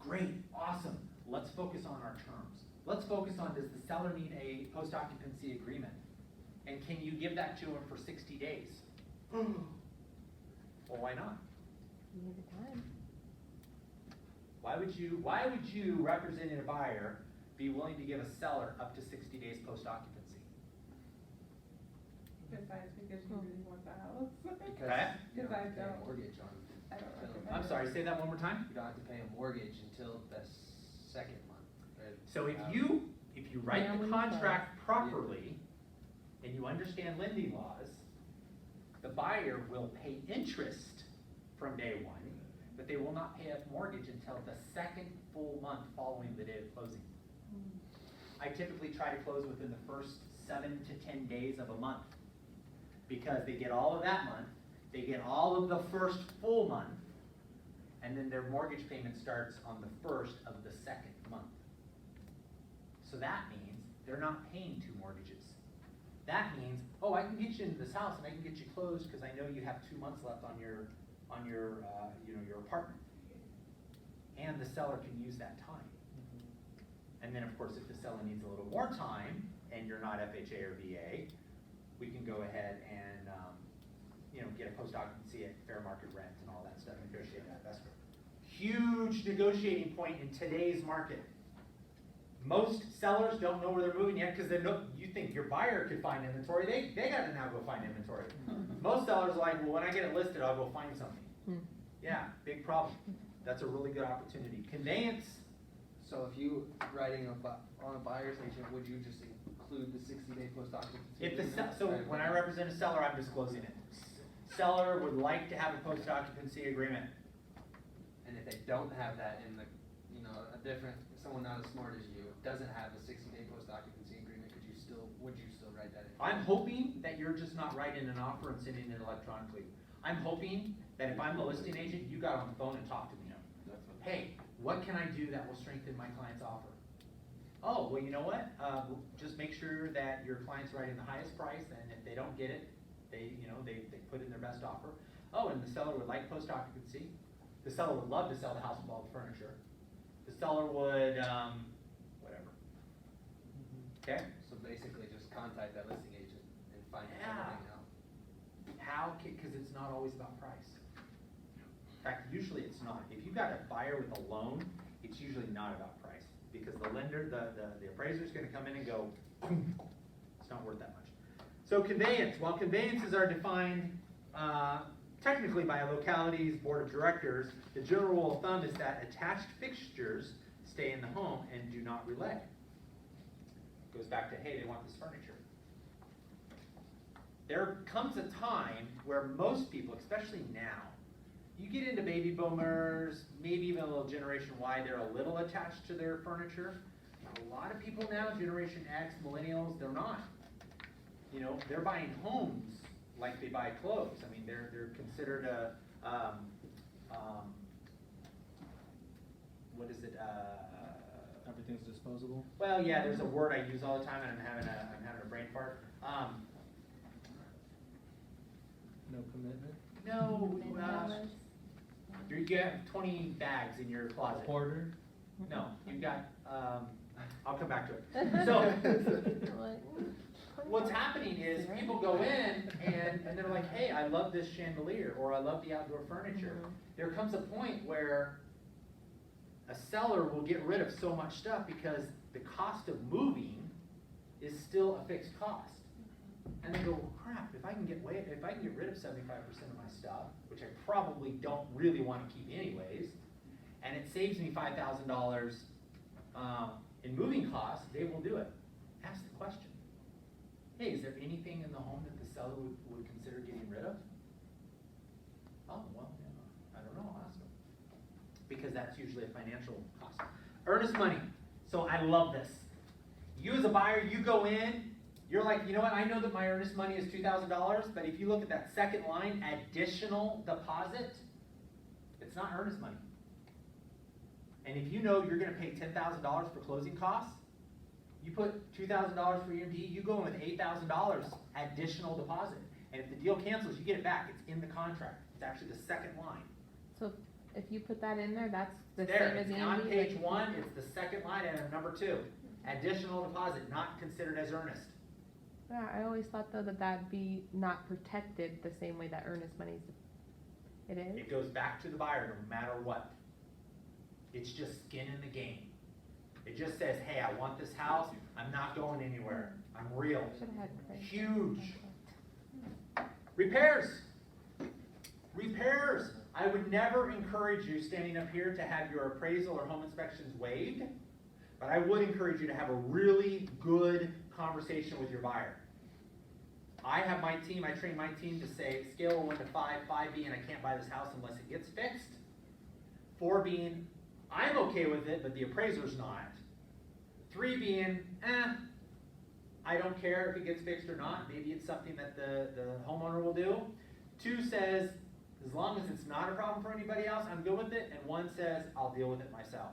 Great, awesome, let's focus on our terms. Let's focus on, does the seller need a post-occupancy agreement? And can you give that to him for 60 days? Well, why not? You need the time. Why would you, representing a buyer, be willing to give a seller up to 60 days post-occupancy? Besides, because you really want the house. Okay. You don't have to pay a Because I mortgage on, I don't recommend I'm it. sorry, say that one more time? you don't have to pay a mortgage until the second month, right? So if you write Yeah, the when you contract properly, and you understand lending laws, the buyer will pay interest from day one, but they will not pay a mortgage until the second full month following the day of closing. I typically try to close within the first 7 to 10 days of a month, because they get all of that month, they get all of the first full month, and then their mortgage payment starts on the first of the second month. So that means they're not paying 2 mortgages. That means, oh, I can get you into this house and I can get you closed because I know you have 2 months left on your your apartment. And the seller can use that time. And then of course, if the seller needs a little more time and you're not FHA or VA, we can go ahead and, get a post-occupancy at fair market rent and all that stuff, negotiate that escrow. Huge negotiating point in today's market. Most sellers don't know where they're moving yet because you think your buyer could find inventory. They gotta now go find inventory. Most sellers are like, well, when I get it listed, I'll go find something. Yeah, big problem. That's a really good opportunity. Conveyance, So if you writing on a buyer's agent, would you just include the 60-day post-occupancy? if the, agreement? so Right. when I represent a seller, I'm disclosing it. Seller would like to have a post-occupancy agreement. And if they don't have that in the, someone not as smart as you, doesn't have a 60-day post-occupancy agreement, would you still write that in? I'm hoping that you're just not writing an offer and sending it electronically. I'm hoping that if I'm the listing agent, you got on the phone and talked to me. That's what. Hey, what can I do that will strengthen my client's offer? Oh, well, you know what? Just make sure that your client's writing the highest price, and if they don't get it, they put in their best offer. Oh, and the seller would like post-occupancy. The seller would love to sell the house with all the furniture. The seller would, whatever. Okay? So basically, just contact that listing agent and find Yeah. everything out. Because it's not always about price. In fact, usually it's not. If you've got a buyer with a loan, it's usually not about price. Because the lender, the appraiser's gonna come in and go, it's not worth that much. So conveyance, while conveyances are defined technically by a locality's board of directors, the general rule of thumb is that attached fixtures stay in the home and do not relay. Goes back to, hey, they want this furniture. There comes a time where most people, especially now, you get into baby boomers, maybe even a little Generation Y, they're a little attached to their furniture. A lot of people now, Generation X, millennials, they're not. They're buying homes like they buy clothes. I mean, they're considered a, what is it, Everything's disposable? well, yeah, there's a word I use all the time and I'm having a brain fart. No commitment? No, you have 20 bags in your closet. Hoarder? No, you've got, I'll come back to it. So, what's happening is people go in and they're like, hey, I love this chandelier, or I love the outdoor furniture. There comes a point where a seller will get rid of so much stuff because the cost of moving is still a fixed cost. And they go, well, crap, if I can get rid of 75% of my stuff, which I probably don't really want to keep anyways, and it saves me $5,000 in moving costs, they will do it. Ask the question. Hey, is there anything in the home that the seller would consider getting rid of? Oh, well, I don't know, I'll ask them. Because that's usually a financial cost. Earnest money. So I love this. You as a buyer, you go in, you're like, you know what, I know that my earnest money is $2,000, but if you look at that second line, additional deposit, it's not earnest money. And if you know you're gonna pay $10,000 for closing costs, you put $2,000 for EMD, you go in with $8,000 additional deposit. And if the deal cancels, you get it back. It's in the contract. It's actually the second line. So if you put that in there, that's the There, same as it's on Andy. page like- 1, it's the second line item, number 2. Additional deposit not considered as earnest. Yeah, I always thought though that that'd be not protected the same way that earnest money's, it is? It goes back to the buyer no matter what. It's just skin in the game. It just says, hey, I want this house, I'm not going anywhere, I'm real. Should've had Craig. Huge. Repairs. Repairs. I would never encourage you standing up here to have your appraisal or home inspections waived, but I would encourage you to have a really good conversation with your buyer. I have my team, I train my team to say, scale of 1 to 5, 5 being I can't buy this house unless it gets fixed, 4 being I'm okay with it, but the appraiser's not, 3 being, I don't care if it gets fixed or not, maybe it's something that the homeowner will do. 2 says, as long as it's not a problem for anybody else, I'm good with it, and 1 says, I'll deal with it myself.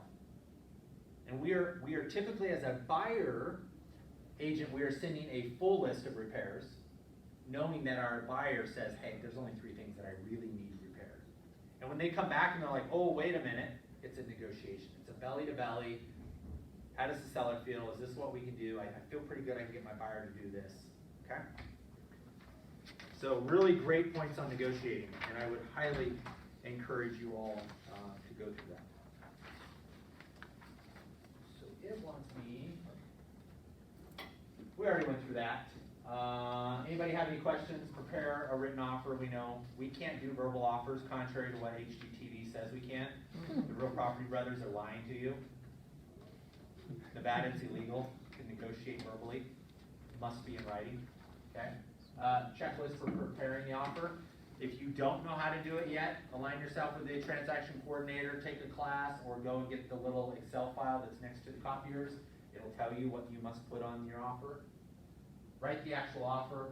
And we are typically, as a buyer agent, we are sending a full list of repairs, knowing that our buyer says, hey, there's only 3 things that I really need repaired. And when they come back and they're like, oh, wait a minute, it's a negotiation. It's a belly to belly. How does the seller feel? Is this what we can do? I feel pretty good I can get my buyer to do this, okay? So really great points on negotiating, and I would highly encourage you all to go through that. So it wants me, we already went through that. Anybody have any questions? Prepare a written offer. We know we can't do verbal offers contrary to what HGTV says we can. The Real Property Brothers are lying to you. Nevada, it's illegal to negotiate verbally. Must be in writing, okay? Checklist for preparing the offer. If you don't know how to do it yet, align yourself with a transaction coordinator, take a class, or go and get the little Excel file that's next to the copiers. It'll tell you what you must put on your offer. Write the actual offer,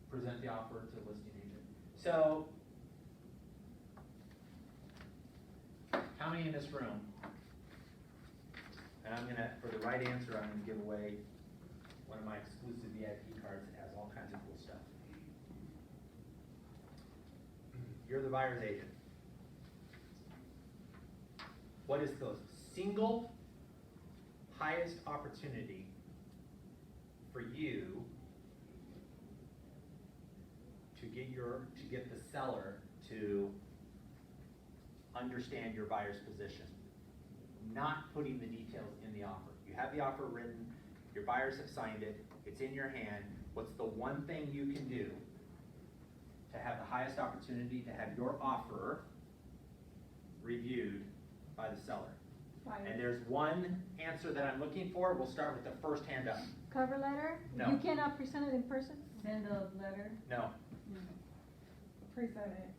present the offer to the listing agent. So, how many in this room? And I'm gonna, for the right answer, I'm gonna give away one of my exclusive VIP cards that has all kinds of cool stuff. You're the buyer's agent. What is the single highest opportunity for you to get the seller to understand your buyer's position? Not putting the details in the offer. You have the offer written, your buyers have signed it, it's in your hand. What's the one thing you can do to have the highest opportunity to have your offer reviewed by the seller? And there's one answer that I'm looking for. We'll start with the first hand up. Cover letter? No. You cannot present it in person? Send a letter. No. Present it,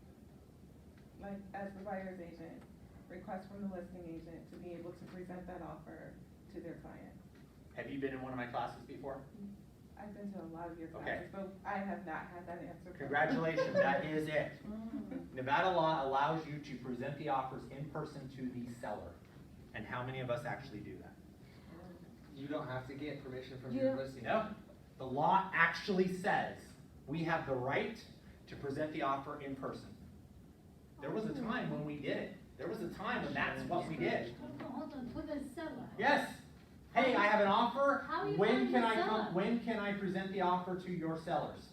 like, as the buyer's agent, request from the listing agent to be able to present that offer to their client. Have you been in one of my classes before? I've been to a lot of your Okay. classes, but I have not had that answer. from- Congratulations, that is it. Nevada law allows you to present the offers in person to the seller. And how many of us actually do that? You don't have to get permission from You your don't- listing. No. The law actually says we have the right to present the offer in person. There was a time when we did it. There was a time when that's what we did. Hold on, to the seller. Yes. Hey, I have an offer. How you When find can the I come, seller? when can I present the offer to your sellers?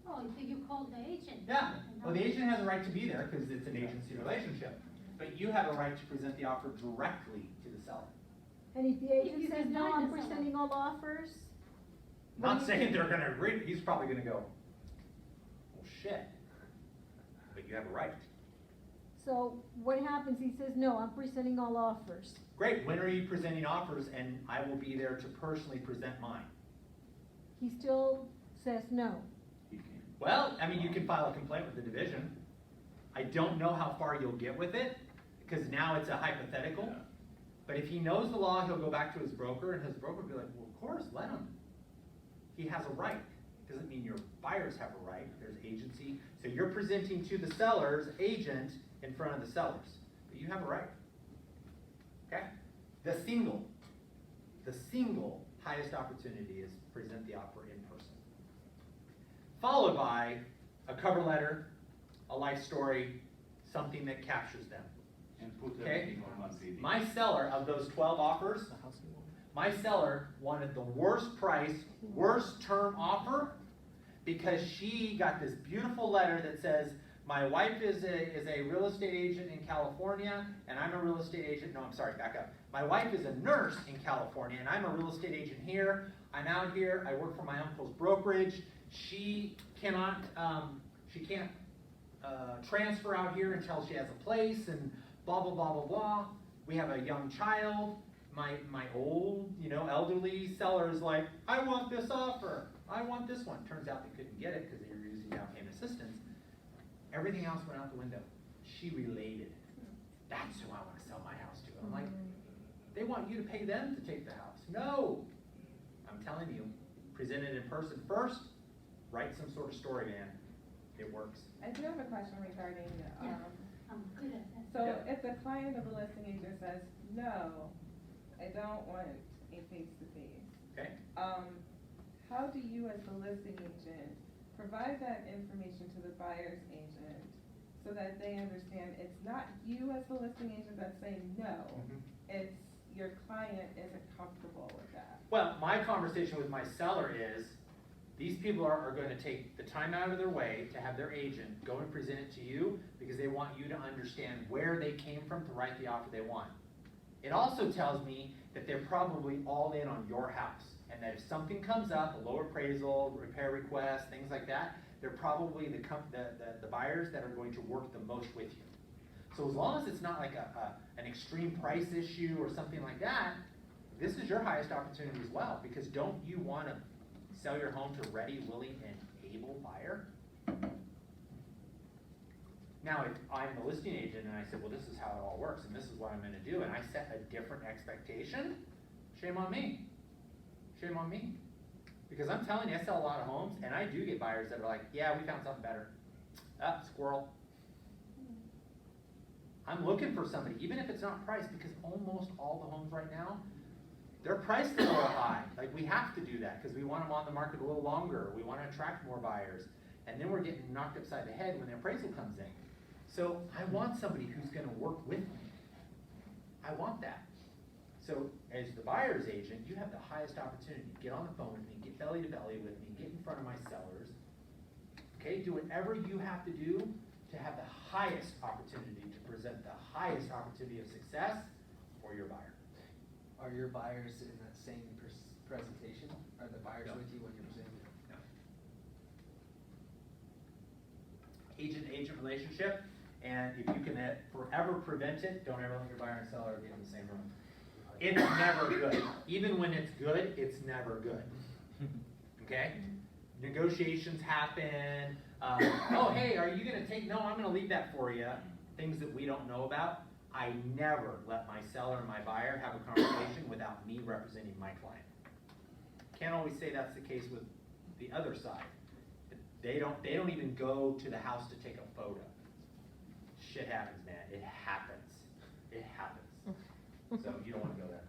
Oh, so you called the agent? Yeah. Well, the agent has a right to be there because it's an agency relationship. But you have a right to present the offer directly to the seller. And if the If agent you says, can no, find I'm the seller." presenting all offers? what Not do you saying do? they're gonna agree, he's probably gonna go, well, shit. But you have a right. So what happens? He says, no, I'm presenting all offers. Great, when are you presenting offers? And I will be there to personally present mine. He still says no. Well, I mean, you can file a complaint with the division. I don't know how far you'll get with it, because now it's a hypothetical. Yeah. But if he knows the law, he'll go back to his broker, and his broker will be like, well, of course, let him. He has a right. Doesn't mean your buyers have a right, there's agency. So you're presenting to the seller's agent in front of the sellers, but you have a right. Okay? The single highest opportunity is present the offer in person. Followed by a cover letter, a life story, something that captures them. And put Okay. everything on one CD. My seller, of those 12 offers, The housing one. my seller wanted the worst price, worst term offer, because she got this beautiful letter that says, my wife is a real estate agent in California, and I'm a real estate agent, no, I'm sorry, back up. My wife is a nurse in California, and I'm a real estate agent here. I'm out here, I work for my uncle's brokerage. She can't transfer out here until she has a place, and blah, blah, blah, blah, blah. We have a young child. My old, elderly seller is like, I want this offer. I want this one. Turns out they couldn't get it because they were using down payment assistance. Everything else went out the window. She related. That's who I want to sell my house to. I'm like, they want you to pay them to take the house. No. I'm telling you, present it in person first. Write some sort of story, man. It works. I do have a question regarding, I'm good at that. so Yeah. if the client of the listing agent says, no, I don't want a face-to-face, Okay? how do you as the listing agent provide that information to the buyer's agent so that they understand it's not you as the listing agent that's saying no, it's your client isn't comfortable with that? Well, my conversation with my seller is, these people are going to take the time out of their way to have their agent go and present it to you because they want you to understand where they came from to write the offer they want. It also tells me that they're probably all in on your house, and that if something comes up, a low appraisal, repair request, things like that, they're probably the buyers that are going to work the most with you. So as long as it's not like an extreme price issue or something like that, this is your highest opportunity as well, because don't you want to sell your home to a ready, willing, and able buyer? Now, if I'm the listing agent and I said, well, this is how it all works, and this is what I'm gonna do, and I set a different expectation, shame on me. Shame on me. Because I'm telling you, I sell a lot of homes, and I do get buyers that are like, yeah, we found something better. Squirrel. I'm looking for somebody, even if it's not priced, because almost all the homes right now, they're priced a little high. Like, we have to do that, because we want them on the market a little longer. We want to attract more buyers. And then we're getting knocked upside the head when the appraisal comes in. So I want somebody who's gonna work with me. I want that. So as the buyer's agent, you have the highest opportunity. Get on the phone with me, get belly to belly with me, get in front of my sellers. Okay, do whatever you have to do to have the highest opportunity to present the highest opportunity of success for your buyer. Are your buyers in that same presentation? Are the buyers No. with you when you're presenting? Agent-to-agent relationship, and if you can forever prevent it, don't ever let your buyer and seller get in the same room. It's never good. Even when it's good, it's never good. Okay? Negotiations happen. Oh, hey, are you gonna take, no, I'm gonna leave that for you. Things that we don't know about. I never let my seller and my buyer have a conversation without me representing my client. Can't always say that's the case with the other side. They don't even go to the house to take a photo. Shit happens, man. It happens. It happens. So you don't want to go there.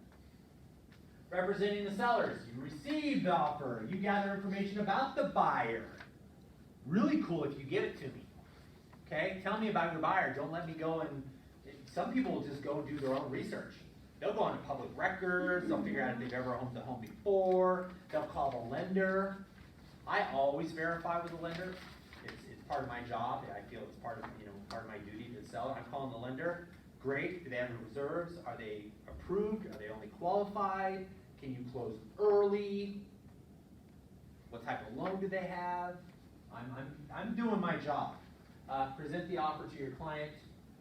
Representing the sellers. You receive the offer. You gather information about the buyer. Really cool if you give it to me. Okay? Tell me about your buyer. Don't let me go and... Some people will just go and do their own research. They'll go onto public records. They'll figure out if they've ever owned the home before. They'll call the lender. I always verify with the lender. It's part of my job. I feel it's part of my duty to sell. I'm calling the lender. Great. Do they have any reserves? Are they approved? Are they only qualified? Can you close early? What type of loan do they have? I'm doing my job. Present the offer to your client.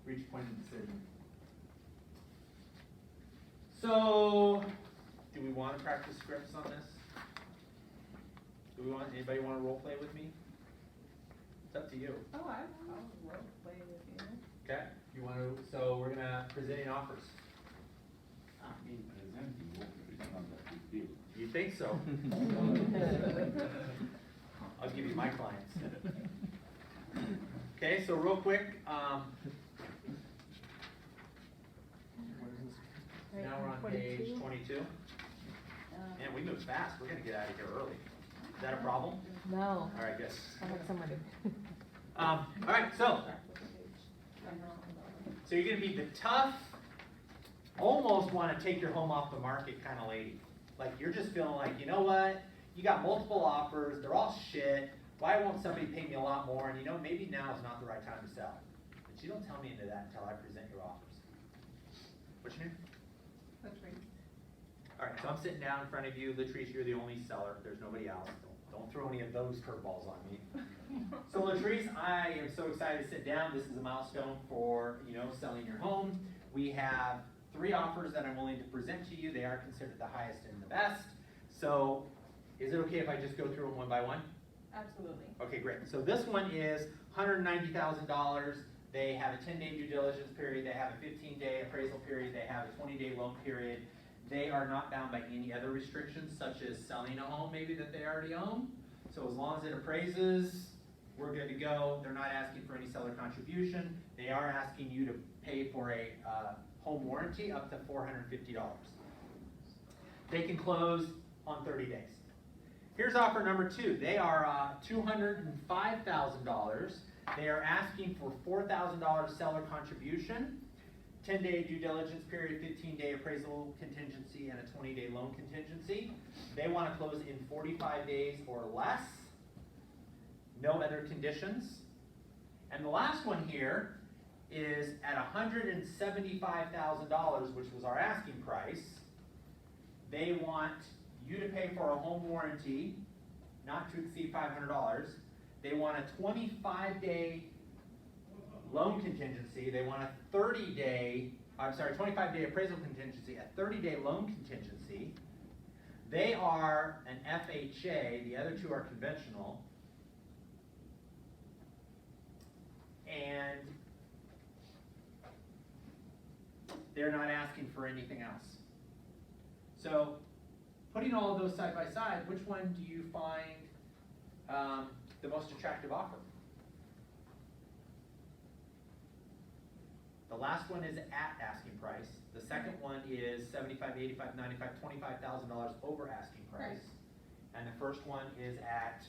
Reach point of decision. So, do we want to practice scripts on this? Anybody want to role play with me? It's up to you. Oh, I'll role play with you. Okay? You want to? So we're gonna presenting offers. I mean, presenting offers is not that big deal. You think so? I'll give you my clients. Okay, so real quick, now we're on page 22. Man, we move fast. We're gonna get out of here early. Is that a problem? No, All right, good. I have someone. All right, so So you're gonna be the tough, almost wanna take your home off the market kinda lady. Like, you're just feeling like, you know what, you got multiple offers, they're all shit, why won't somebody pay me a lot more, and you know, maybe now is not the right time to sell. But you don't tell me into that until I present your offers. What's your name? Alright, so I'm sitting down in front of you, Latrice, you're the only seller, there's nobody else, don't throw any of those curveballs on me. So Latrice, I am so excited to sit down, this is a milestone for, you know, selling your home. We have 3 offers that I'm willing to present to you, they are considered the highest and the best. So, is it okay if I just go through them one by one? Absolutely. Okay, great. So this one is $190,000. They have a 10-day due diligence period. They have a 15-day appraisal period. They have a 20-day loan period. They are not bound by any other restrictions, such as selling a home maybe that they already own. So as long as it appraises, we're good to go. They're not asking for any seller contribution. They are asking you to pay for a home warranty up to $450. They can close on 30 days. Here's offer number 2. They are $205,000. They are asking for $4,000 seller contribution, 10-day due diligence period, 15-day appraisal contingency, and a 20-day loan contingency. They want to close in 45 days or less. No other conditions. And the last one here is at $175,000, which was our asking price. They want you to pay for a home warranty, not to exceed $500. They want a 25-day loan contingency. They want a 25-day appraisal contingency, a 30-day loan contingency. They are an FHA, the other 2 are conventional. And they're not asking for anything else. So, putting all of those side by side, which one do you find the most attractive offer? The last one is at asking price. The second one is $75,000, $85,000, $95,000, $25,000 over asking price. And the first one is at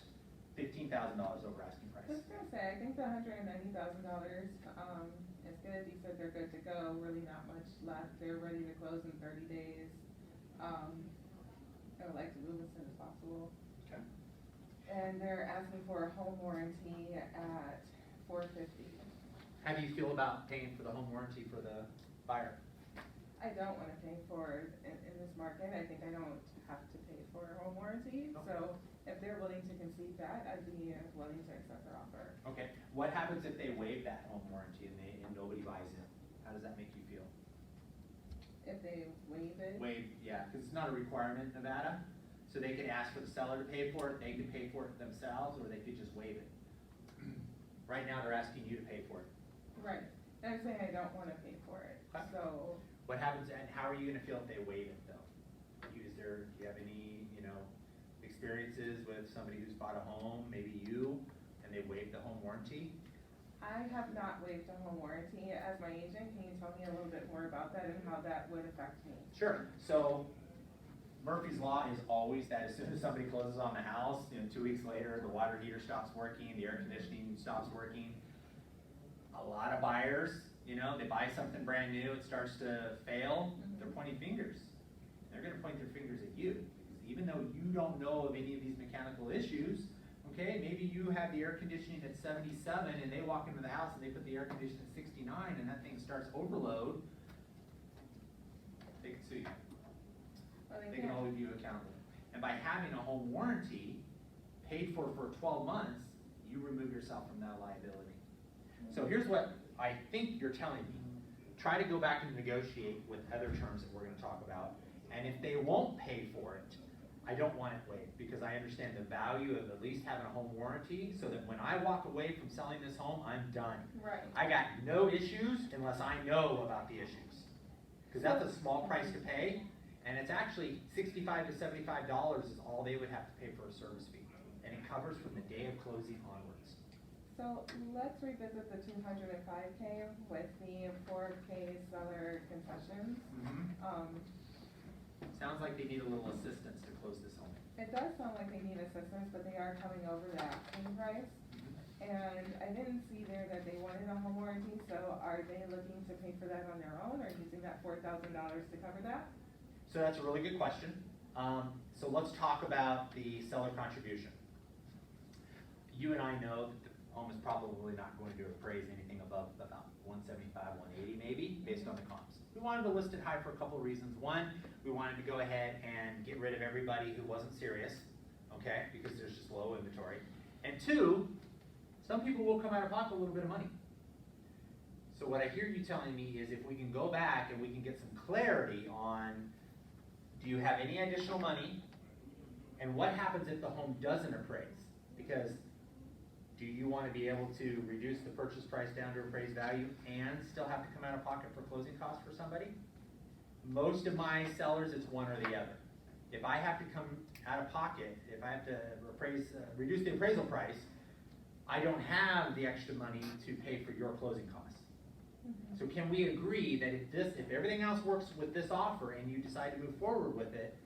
$15,000 over asking I price. was gonna say, I think the $190,000, is good. You said they're good to go, really not much left. They're ready to close in 30 days. I would like to move as soon as possible. Okay. And they're asking for a home warranty at $450. How do you feel about paying for the home warranty for the buyer? I don't wanna pay for it in this market. I think I don't have to pay for a home warranty. Okay. So if they're willing to concede that, I'd be willing to accept their offer. Okay, what happens if they waive that home warranty and nobody buys it? How does that make you feel? If they waive it. Waive, yeah, because it's not a requirement in Nevada, so they could ask for the seller to pay for it, they could pay for it themselves, or they could just waive it. Right now, they're asking you to pay for it. Right. And I'm saying I don't wanna pay for it, Okay. so. What happens, and how are you gonna feel if they waive it, though? Do you have any, experiences with somebody who's bought a home, maybe you, and they waived the home warranty? I have not waived a home warranty. As my agent, can you tell me a little bit more about that and how that would affect me? Sure. So Murphy's Law is always that as soon as somebody closes on the house, 2 weeks later, the water heater stops working, the air conditioning stops working. A lot of buyers, they buy something brand new, it starts to fail, they're pointing fingers. They're gonna point their fingers at you. Because even though you don't know of any of these mechanical issues, okay, maybe you have the air conditioning at 77 and they walk into the house and they put the air conditioning at 69 and that thing starts overload, they can sue you. Well, They can hold you accountable. And by having a home warranty paid for 12 months, you remove yourself from that liability. So here's what I think you're telling me. Try to go back and negotiate with other terms that we're gonna talk about. And if they won't pay for it, I don't want it waived, because I understand the value of at least having a home warranty, so that when I walk away from selling this home, I'm done. Right. I got no issues unless I know about the issues. Because that's a small price to pay, and it's actually $65 to $75 is all they would have to pay for a service fee. And it covers from the day of closing onwards. So let's revisit the 205K with the 4K seller concessions. Sounds like they need a little assistance to close this home. It does sound like they need assistance, but they are coming over the asking price. And I didn't see there that they wanted a home warranty, so are they looking to pay for that on their own, or using that $4,000 to cover that? So that's a really good question. So let's talk about the seller contribution. You and I know that the home is probably not going to appraise anything above about 175, 180 maybe, based on the comps. We wanted to list it high for a couple of reasons. One, we wanted to go ahead and get rid of everybody who wasn't serious, okay, because there's just low inventory. And two, some people will come out of pocket a little bit of money. So what I hear you telling me is if we can go back and we can get some clarity on, do you have any additional money? And what happens if the home doesn't appraise? Because do you want to be able to reduce the purchase price down to appraised value and still have to come out of pocket for closing costs for somebody? Most of my sellers, it's one or the other. If I have to come out of pocket, if I have to reduce the appraisal price, I don't have the extra money to pay for your closing costs. So can we agree that if everything else works with this offer and you decide to move forward with it,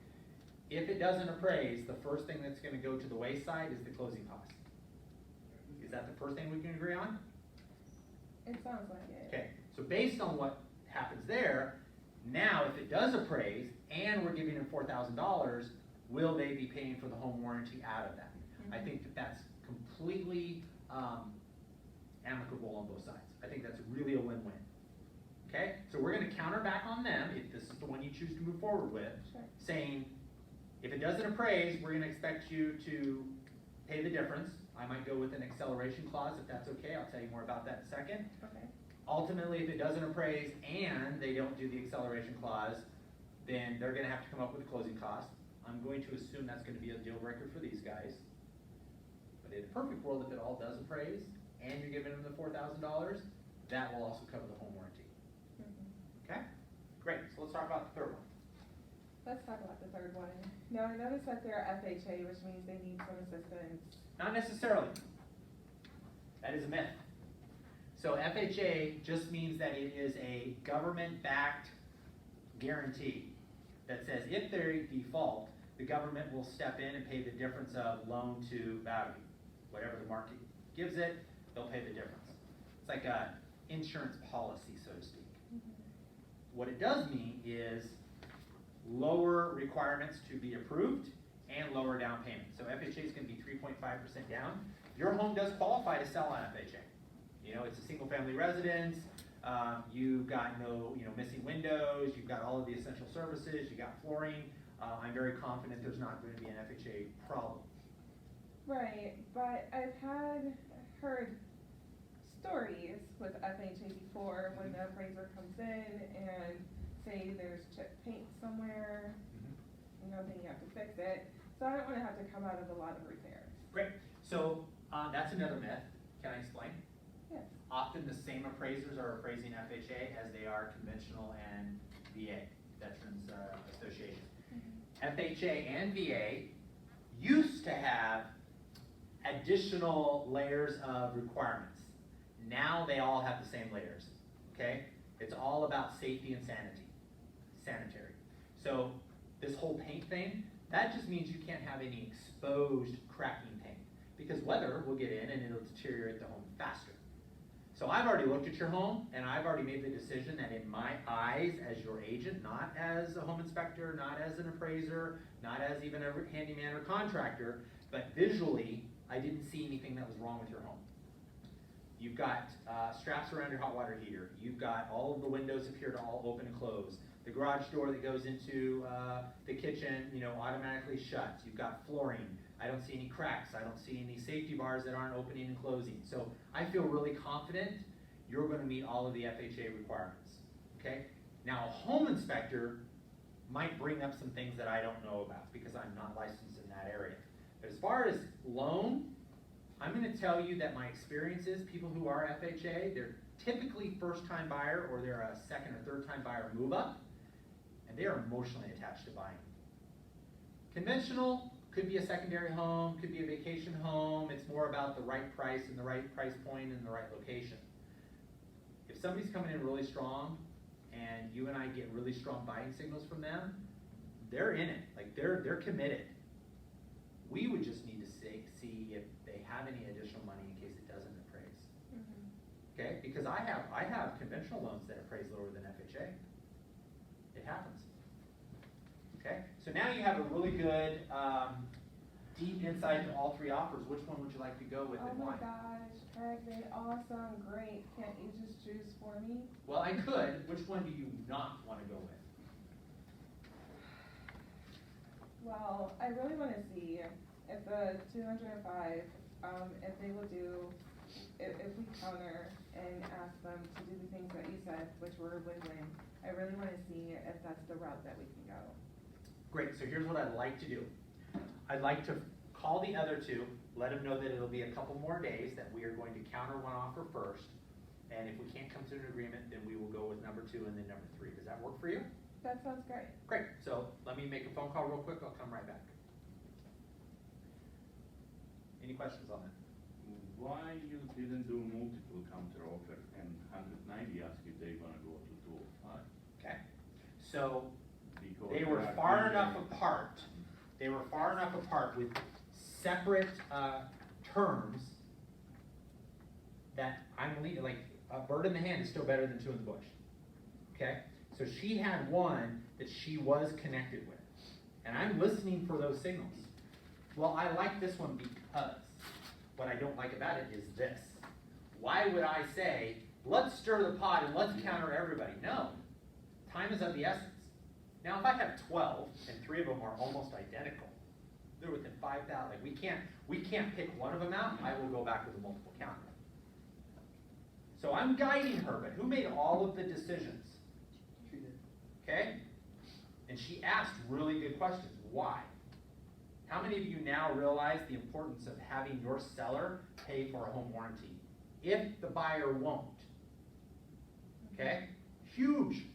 if it doesn't appraise, the first thing that's gonna go to the wayside is the closing cost? Is that the first thing we can agree on? It sounds like it. Okay, so based on what happens there, now if it does appraise and we're giving them $4,000, will they be paying for the home warranty out of that? I think that that's completely amicable on both sides. I think that's really a win-win. Okay, so we're gonna counter back on them, if this is the one you choose to move forward with, Sure. saying, if it doesn't appraise, we're gonna expect you to pay the difference. I might go with an acceleration clause if that's okay, I'll tell you more about that in a second. Okay. Ultimately, if it doesn't appraise and they don't do the acceleration clause, then they're gonna have to come up with a closing cost. I'm going to assume that's gonna be a deal breaker for these guys. But in a perfect world, if it all does appraise and you're giving them the $4,000, that will also cover the home warranty. Okay? Great, so let's talk about the third one. Let's talk about the third one. Now, I noticed that they're FHA, which means they need some assistance. Not necessarily. That is a myth. So FHA just means that it is a government-backed guarantee that says if they default, the government will step in and pay the difference of loan to value. Whatever the market gives it, they'll pay the difference. It's like a insurance policy, so to speak. What it does mean is lower requirements to be approved and lower down payment. So FHA is going to be 3.5% down. Your home does qualify to sell on FHA. You know, it's a single family residence. You've got no, missing windows. You've got all of the essential services. You got flooring. I'm very confident there's not going to be an FHA problem. Right, but I've heard stories with FHA before when the appraiser comes in and say there's chipped paint somewhere, then you have to fix it. So I don't want to have to come out of a lot of repairs. Great. So that's another myth. Can I explain? Yes. Often the same appraisers are appraising FHA as they are conventional and VA, Veterans Association. FHA and VA used to have additional layers of requirements. Now they all have the same layers, okay? It's all about safety and sanitary. So this whole paint thing, that just means you can't have any exposed cracking paint because weather will get in and it'll deteriorate the home faster. So I've already looked at your home and I've already made the decision that in my eyes as your agent, not as a home inspector, not as an appraiser, not as even a handyman or contractor, but visually, I didn't see anything that was wrong with your home. You've got straps around your hot water heater. You've got all of the windows appear to all open and close. The garage door that goes into the kitchen, automatically shuts. You've got flooring. I don't see any cracks. I don't see any safety bars that aren't opening and closing. So I feel really confident you're going to meet all of the FHA requirements. Okay? Now a home inspector might bring up some things that I don't know about because I'm not licensed in that area. But as far as loan, I'm going to tell you that my experience is people who are FHA, they're typically first-time buyer or they're a second or third-time buyer move-up, and they are emotionally attached to buying. Conventional could be a secondary home, could be a vacation home. It's more about the right price and the right price point and the right location. If somebody's coming in really strong and you and I get really strong buying signals from them, they're in it. Like they're committed. We would just need to see if they have any additional money in case it doesn't because I have conventional loans that appraise lower than FHA. It happens. Okay, so now you have a really good, deep insight into all three offers. Which one would you like to go with Oh and my why? gosh, Craig, they all sound great. Can't you just choose for me? Well, I could. Which one do you not want to go with? Well, I really wanna see if the 205, if they will do, if we counter and ask them to do the things that you said, which were win-win. I really wanna see if that's the route that we can go. Great, so here's what I'd like to do. I'd like to call the other two, let them know that it'll be a couple more days, that we are going to counter one offer first. And if we can't come to an agreement, then we will go with number 2 and then number 3. Does that work for you? That sounds great. Great, so let me make a phone call real quick, I'll come right back. Any questions on that? Why you didn't do multiple counter offer and 190 ask if they gonna go to 205? Okay, so Because they were are far different. enough apart, they were far enough apart with separate, terms that I'm leaving, like, a bird in the hand is still better than 2 in the bush. Okay, so she had one that she was connected with, and I'm listening for those signals. Well, I like this one because what I don't like about it is this. Why would I say, let's stir the pot and let's counter everybody? No, time is of the essence. Now, if I have 12 and 3 of them are almost identical, they're within 5,000, like we can't pick one of them out, I will go back with a multiple counter. So I'm guiding her, but who made all of the decisions? She did. Okay? And she asked really good questions. Why? How many of you now realize the importance of having your seller pay for a home warranty if the buyer won't? Okay? Huge.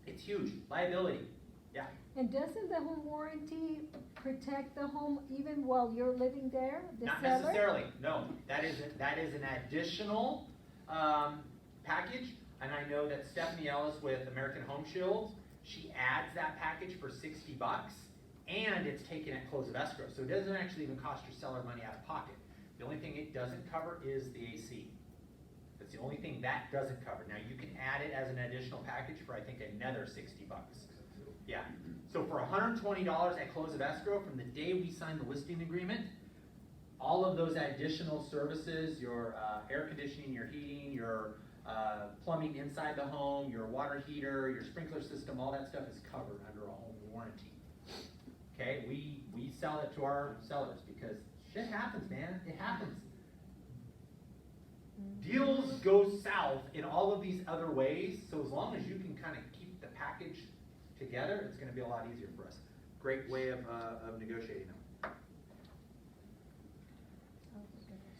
It's huge. Liability. Yeah. And doesn't the home warranty protect the home even while you're living there, the Not seller? necessarily. No. That is an additional package. And I know that Stephanie Ellis with American Home Shield, she adds that package for $60. And it's taken at close of escrow, so it doesn't actually even cost your seller money out of pocket. The only thing it doesn't cover is the AC. That's the only thing that doesn't cover. Now, you can add it as an additional package for, I think, another $60. Yeah, so for $120 at close of escrow, from the day we sign the listing agreement, all of those additional services, your air conditioning, your heating, your plumbing inside the home, your water heater, your sprinkler system, all that stuff is covered under a home warranty. Okay, we sell it to our sellers because shit happens, man. It happens. Deals go south in all of these other ways, so as long as you can kind of keep the package together, it's going to be a lot easier for us. Great way of negotiating them.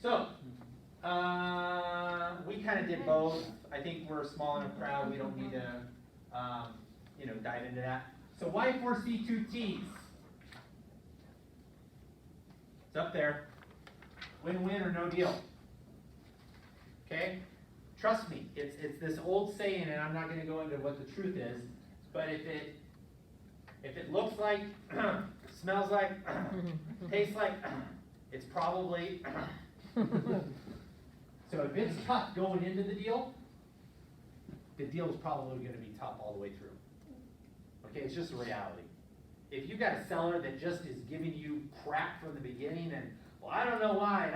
So, we kind of did both. I think we're a small enough crowd, we don't need to, dive into that. So why foresee 2 T's? It's up there. Win-win or no deal. Okay? Trust me, it's this old saying, and I'm not gonna go into what the truth is, but if it looks like, smells like, tastes like, it's probably. So if it's tough going into the deal is probably gonna be tough all the way through. Okay, it's just a reality. If you've got a seller that just is giving you crap from the beginning and, well, I don't know why,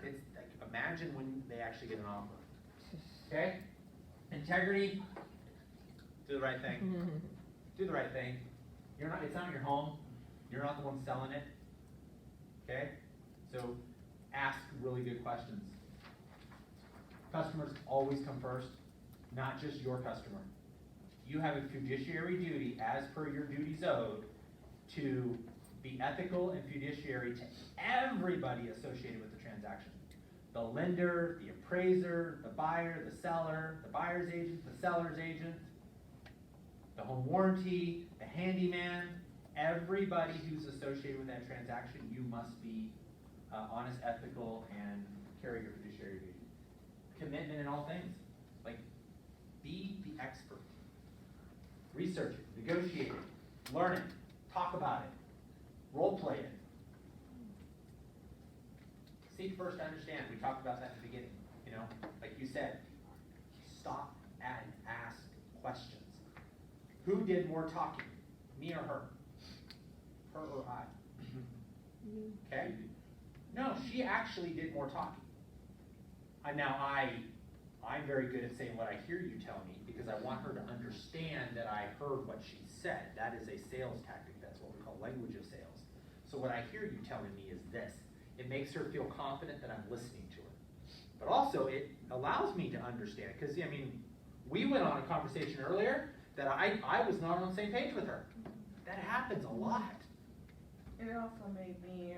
it's like, imagine when they actually get an offer. Okay? Integrity, do the right thing. Do the right thing. It's not your home. You're not the one selling it. Okay? So ask really good questions. Customers always come first, not just your customer. You have a fiduciary duty, as per your duties owed, to be ethical and fiduciary to everybody associated with the transaction. The lender, the appraiser, the buyer, the seller, the buyer's agent, the seller's agent, the home warranty, the handyman, everybody who's associated with that transaction, you must be honest, ethical, and carry your fiduciary duty. Commitment in all things. Like, be the expert. Research it, negotiate it, learn it, talk about it, role play it. Seek first to understand. We talked about that at the beginning. Like you said, stop and ask questions. Who did more talking, me or her? Her or I? Okay? No, she actually did more talking. I'm very good at saying what I hear you tell me because I want her to understand that I heard what she said. That is a sales tactic. That's what we call language of sales. So what I hear you telling me is this. It makes her feel confident that I'm listening to her. But also it allows me to understand, because we went on a conversation earlier that I was not on the same page with her. That happens a lot. And it also made me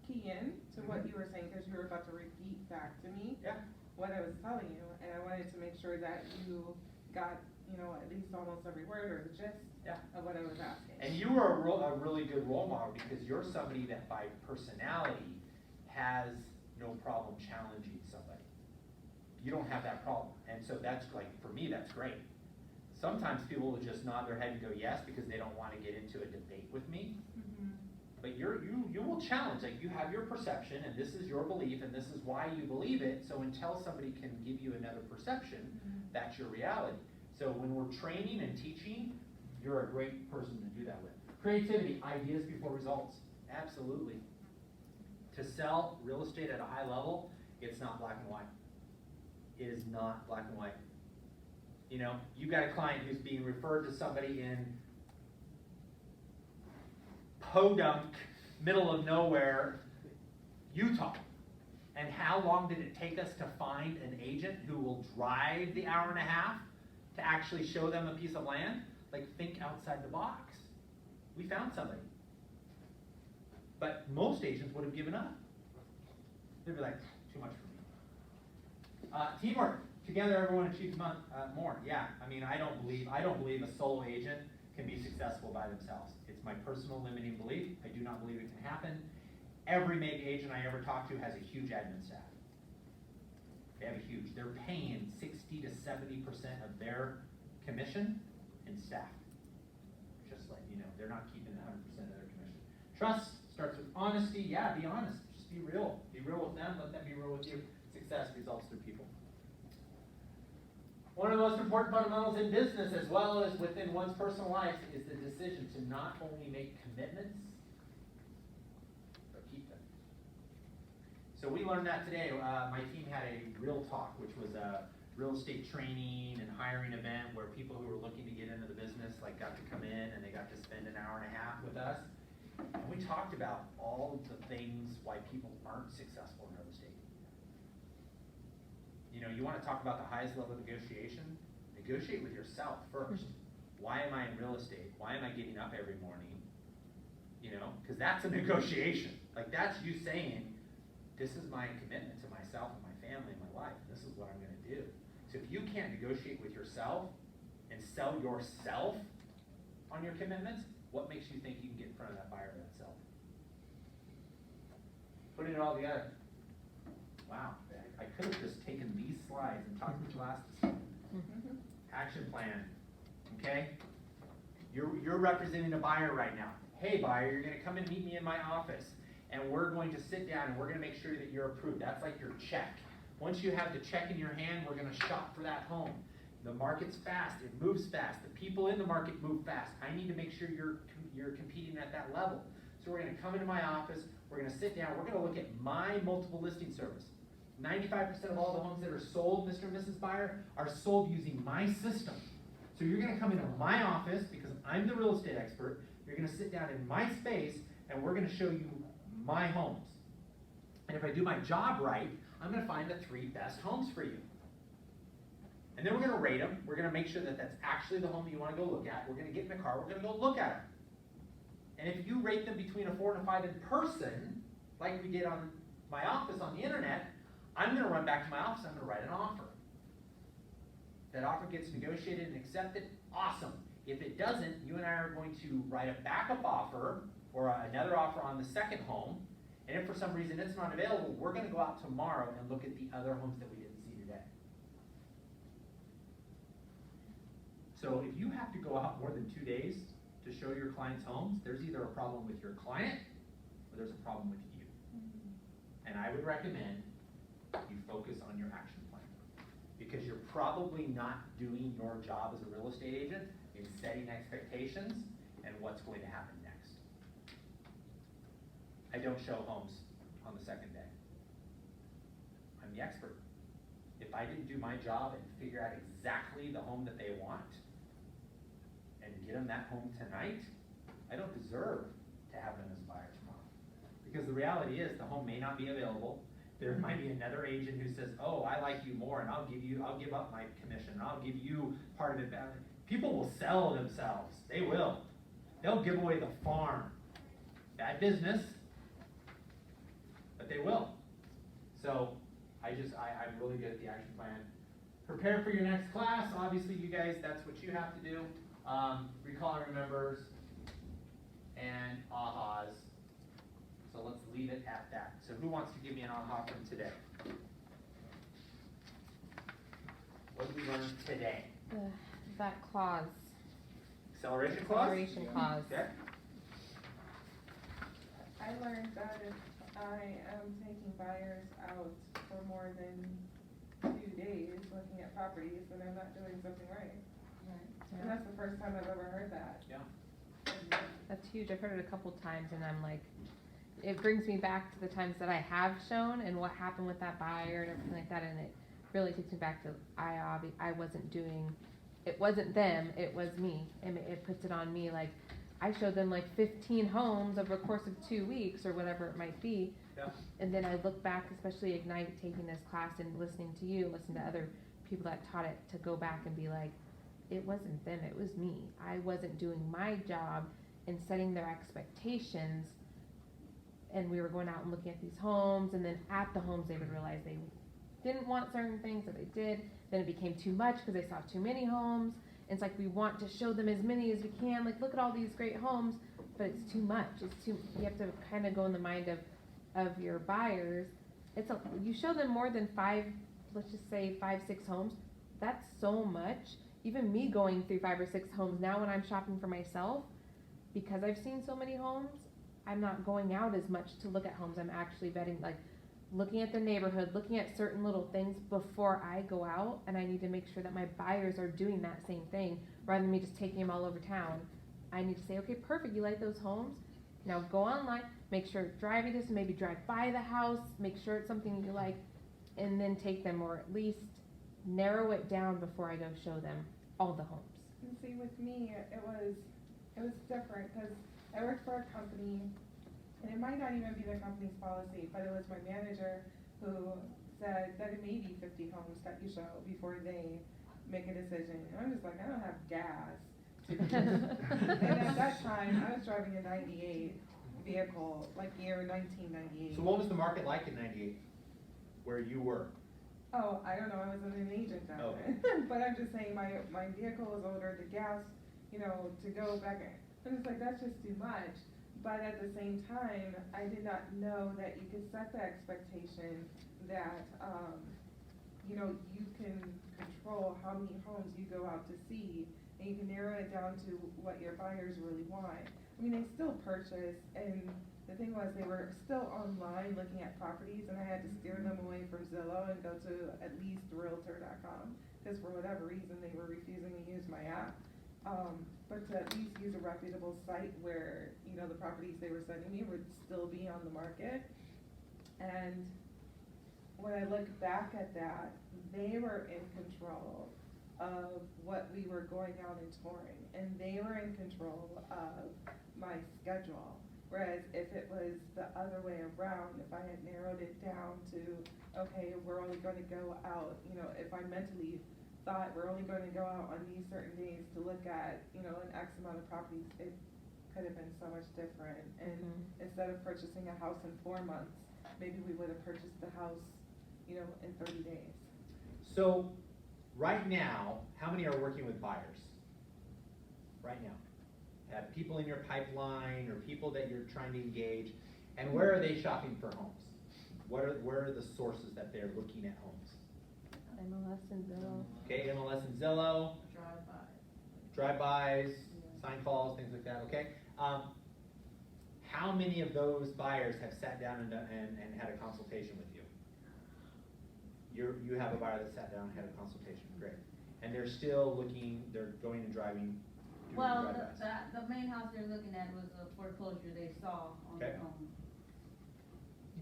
key in to what you were saying, because you were about to repeat back to me Yeah. what I was telling you, and I wanted to make sure that you got, at least almost every word or the gist Yeah. of what I was asking. And you are a really good role model because you're somebody that by personality has no problem challenging somebody. You don't have that problem. And so that's for me, that's great. Sometimes people will just nod their head and go yes because they don't want to get into a debate with me. But you will challenge, you have your perception and this is your belief and this is why you believe it. So until somebody can give you another perception, that's your reality. So when we're training and teaching, you're a great person to do that with. Creativity, ideas before results. Absolutely. To sell real estate at a high level, it's not black and white. It is not black and white. You got a client who's being referred to somebody in Podunk, middle of nowhere, Utah. And how long did it take us to find an agent who will drive the hour and a half to actually show them a piece of land? Think outside the box. We found somebody. But most agents would have given up. They'd be like, too much for me. Teamwork. Together everyone achieves more. Yeah, I don't believe a solo agent can be successful by themselves. It's my personal limiting belief. I do not believe it can happen. Every mega agent I ever talk to has a huge admin staff. They have a huge, they're paying 60 to 70% of their commission in staff. Just letting you know, they're not keeping 100% of their commission. Trust starts with honesty. Yeah, be honest. Just be real. Be real with them, let them be real with you. Success results through people. One of the most important fundamentals in business as well as within one's personal life is the decision to not only make commitments, but keep them. So we learned that today. My team had a real talk, which was a real estate training and hiring event where people who were looking to get into the business got to come in and they got to spend an hour and a half with us. And we talked about all the things why people aren't successful in real estate. You want to talk about the highest level of negotiation? Negotiate with yourself first. Why am I in real estate? Why am I getting up every morning? Because that's a negotiation. That's you saying, this is my commitment to myself and my family and my life. This is what I'm going to do. So if you can't negotiate with yourself and sell yourself on your commitments, what makes you think you can get in front of that buyer or that seller? Putting it all together. Wow. I could have just taken these slides and talked to glasses. Action plan. Okay? You're representing a buyer right now. Hey buyer, you're going to come and meet me in my office and we're going to sit down and we're going to make sure that you're approved. That's like your check. Once you have the check in your hand, we're going to shop for that home. The market's fast. It moves fast. The people in the market move fast. I need to make sure you're competing at that level. So we're going to come into my office. We're going to sit down. We're going to look at my multiple listing service. 95% of all the homes that are sold, Mr. and Mrs. Buyer, are sold using my system. So you're going to come into my office because I'm the real estate expert. You're going to sit down in my space and we're going to show you my homes. And if I do my job right, I'm going to find the 3 best homes for you. And then we're going to rate them. We're going to make sure that that's actually the home that you want to go look at. We're going to get in the car. We're going to go look at them. And if you rate them between a 4 and a 5 in person, like we did on my office on the internet, I'm going to run back to my office. I'm going to write an offer. That offer gets negotiated and accepted. Awesome. If it doesn't, you and I are going to write a backup offer or another offer on the second home. And if for some reason it's not available, we're going to go out tomorrow and look at the other homes that we didn't see today. So if you have to go out more than 2 days to show your clients homes, there's either a problem with your client or there's a problem with you. And I would recommend you focus on your action plan. because you're probably not doing your job as a real estate agent in setting expectations and what's going to happen next. I don't show homes on the second day. I'm the expert. If I didn't do my job and figure out exactly the home that they want and get them that home tonight, I don't deserve to have them as buyers tomorrow. Because the reality is, the home may not be available. There might be another agent who says, oh, I like you more, and I'll give up my commission, I'll give you part of it back. People will sell themselves, they will. They'll give away the farm. Bad business, but they will. So, I'm really good at the action plan. Prepare for your next class, obviously you guys, that's what you have to do. Recall and remembers, and ahas. So let's leave it at that. So who wants to give me an aha from today? What did we learn today? That clause. Acceleration clause? Acceleration clause. Okay. I learned that if I am taking buyers out for more than 2 days looking at properties, then I'm not doing something right. And that's the first time I've ever heard that. Yeah. That's huge. I've heard it a couple times and I'm like, it brings me back to the times that I have shown and what happened with that buyer and everything like that, and it really takes me back to I wasn't doing, it wasn't them, it was me, and it puts it on me. Like, I showed them like 15 homes over the course of 2 weeks or whatever it might be, Yeah. and then I look back, especially Ignite, taking this class and listening to you, listening to other people that taught it, to go back and be like, it wasn't them, it was me. I wasn't doing my job in setting their expectations. And we were going out and looking at these homes, and then at the homes they would realize they didn't want certain things, or they did. Then it became too much because they saw too many homes. It's like we want to show them as many as we can. Like, look at all these great homes, but it's too much. It's too. You have to kind of go in the mind of your buyers. You show them more than 5, let's just say 5, 6 homes. That's so much. Even me going through 5 or 6 homes now when I'm shopping for myself, because I've seen so many homes, I'm not going out as much to look at homes. I'm actually vetting, like looking at the neighborhood, looking at certain little things before I go out, and I need to make sure that my buyers are doing that same thing rather than me just taking them all over town. I need to say, okay, perfect, you like those homes? Now go online, make sure driving this, maybe drive by the house, make sure it's something you like, and then take them, or at least narrow it down before I go show them all the homes. And see, with me, it was different, because I worked for a company, and it might not even be the company's policy, but it was my manager who said that it may be 50 homes that you show before they make a decision. And I'm just like, I don't have gas. And at that time, I was driving a 98 vehicle, like year 1998. So what was the market like in '98, where you were? Oh, I don't know, I wasn't an agent then. Okay. But I'm just saying, my vehicle was older, the gas, to go back, I'm just like, that's just too much. But at the same time, I did not know that you could set the expectation that, you can control how many homes you go out to see, and you can narrow it down to what your buyers really want. I mean, they still purchase, and the thing was, they were still online looking at properties, and I had to steer them away from Zillow and go to at least Realtor.com, because for whatever reason, they were refusing to use my app. But to at least use a reputable site where, the properties they were sending me would still be on the market. And when I look back at that, they were in control of what we were going out and touring, and they were in control of my schedule. Whereas if it was the other way around, if I had narrowed it down to, okay, we're only going to go out, if I mentally thought we're only going to go out on these certain days to look at, an X amount of properties, it could have been so much different. And instead of purchasing a house in 4 months, maybe we would have purchased the house, in 30 days. So, right now, how many are working with buyers? Right now. Have people in your pipeline or people that you're trying to engage, and where are they shopping for homes? Where are the sources that they're looking at homes? MLS and Zillow. Okay, MLS and Zillow. Drive-bys, sign calls, things like that, okay? How many of those buyers have sat down and had a consultation with you? you have a buyer that sat down and had a consultation, great. And they're still looking, they're going and driving, doing Well, drive-bys. the main house they're looking at was a foreclosure they saw on the Okay. home.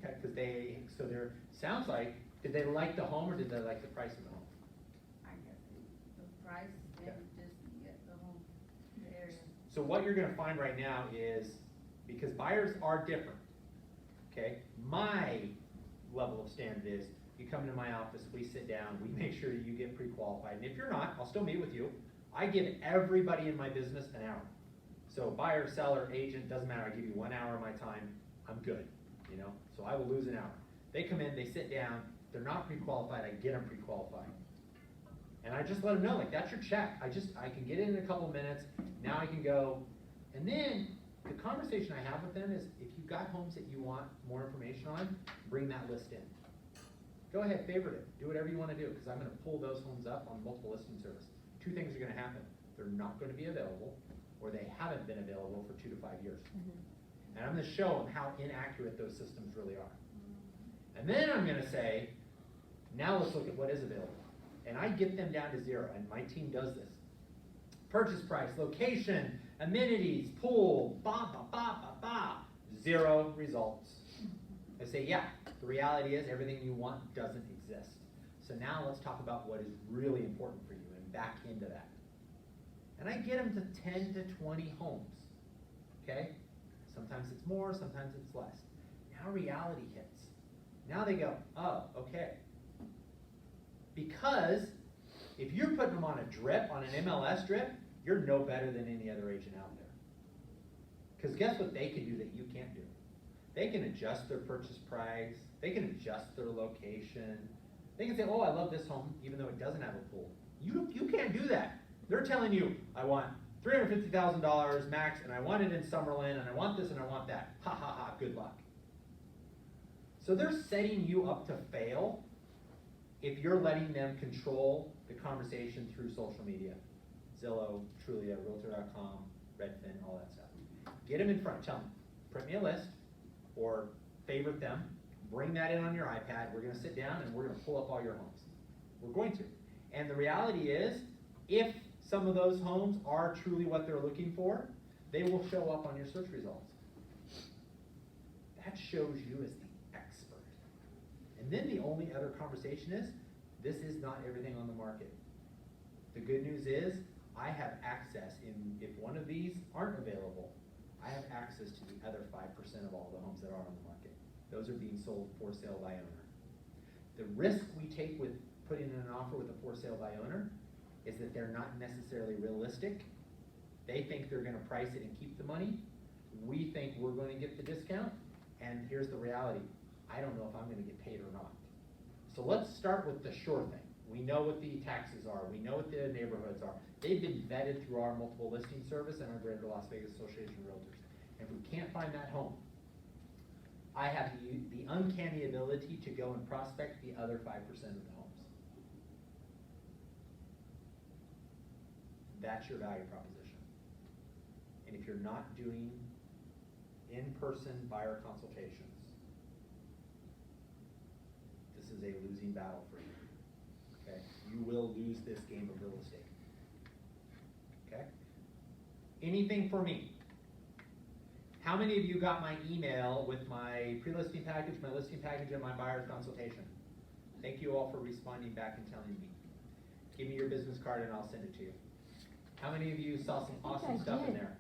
Okay, cause so they're, sounds like, did they like the home or did they like the price of the home? I guess the price and Okay. just, the home, the area. So what you're gonna find right now is, because buyers are different, okay? My level of standard is, you come into my office, we sit down, we make sure you get pre-qualified, and if you're not, I'll still meet with you. I give everybody in my business an hour. So buyer, seller, agent, doesn't matter, I give you 1 hour of my time, I'm good, you know? So I will lose an hour. They come in, they sit down, they're not pre-qualified, I get them pre-qualified. And I just let them know, like, that's your check, I can get it in a couple minutes, now I can go. And then, the conversation I have with them is, if you've got homes that you want more information on, bring that list in. Go ahead, favorite it, do whatever you wanna do, because I'm gonna pull those homes up on multiple listing service. Two things are gonna happen, they're not gonna be available, or they haven't been available for 2 to 5 years. And I'm gonna show them how inaccurate those systems really are. And then I'm gonna say, now let's look at what is available. And I get them down to 0, and my team does this. Purchase price, location, amenities, pool, ba ba ba ba ba, 0 results. I say, yeah, the reality is everything you want doesn't exist. So now let's talk about what is really important for you and back into that. And I get them to 10 to 20 homes, okay? Sometimes it's more, sometimes it's less. Now reality hits. Now they go, oh, okay. Because if you're putting them on a drip, on an MLS drip, you're no better than any other agent out there. Because guess what they can do that you can't do? They can adjust their purchase price, they can adjust their location. They can say, oh, I love this home, even though it doesn't have a pool. You can't do that. They're telling you, I want $350,000 max, and I want it in Summerlin, and I want this and I want that. Ha ha ha, good luck. So they're setting you up to fail if you're letting them control the conversation through social media. Zillow, Trulia, Realtor.com, Redfin, all that stuff. Get them in front, tell them, print me a list, or favorite them, bring that in on your iPad, we're gonna sit down and we're gonna pull up all your homes. We're going to. And the reality is, if some of those homes are truly what they're looking for, they will show up on your search results. That shows you as the expert. And then the only other conversation is, this is not everything on the market. The good news is, I have access if one of these aren't available, I have access to the other 5% of all the homes that are on the market. Those are being sold for sale by owner. The risk we take with putting in an offer with a for sale by owner is that they're not necessarily realistic. They think they're gonna price it and keep the money. We think we're gonna get the discount, and here's the reality. I don't know if I'm gonna get paid or not. So let's start with the sure thing. We know what the taxes are, we know what the neighborhoods are. They've been vetted through our multiple listing service and our Greater Las Vegas Association of Realtors. If we can't find that home, I have the uncanny ability to go and prospect the other 5% of the homes. That's your value proposition. And if you're not doing in-person buyer consultations, this is a losing battle for you, okay? You will lose this game of real estate, okay? Anything for me? How many of you got my email with my pre-listing package, my listing package, and my buyer's consultation? Thank you all for responding back and telling me. Give me your business card and I'll send it to you. How many of you saw some awesome stuff in there?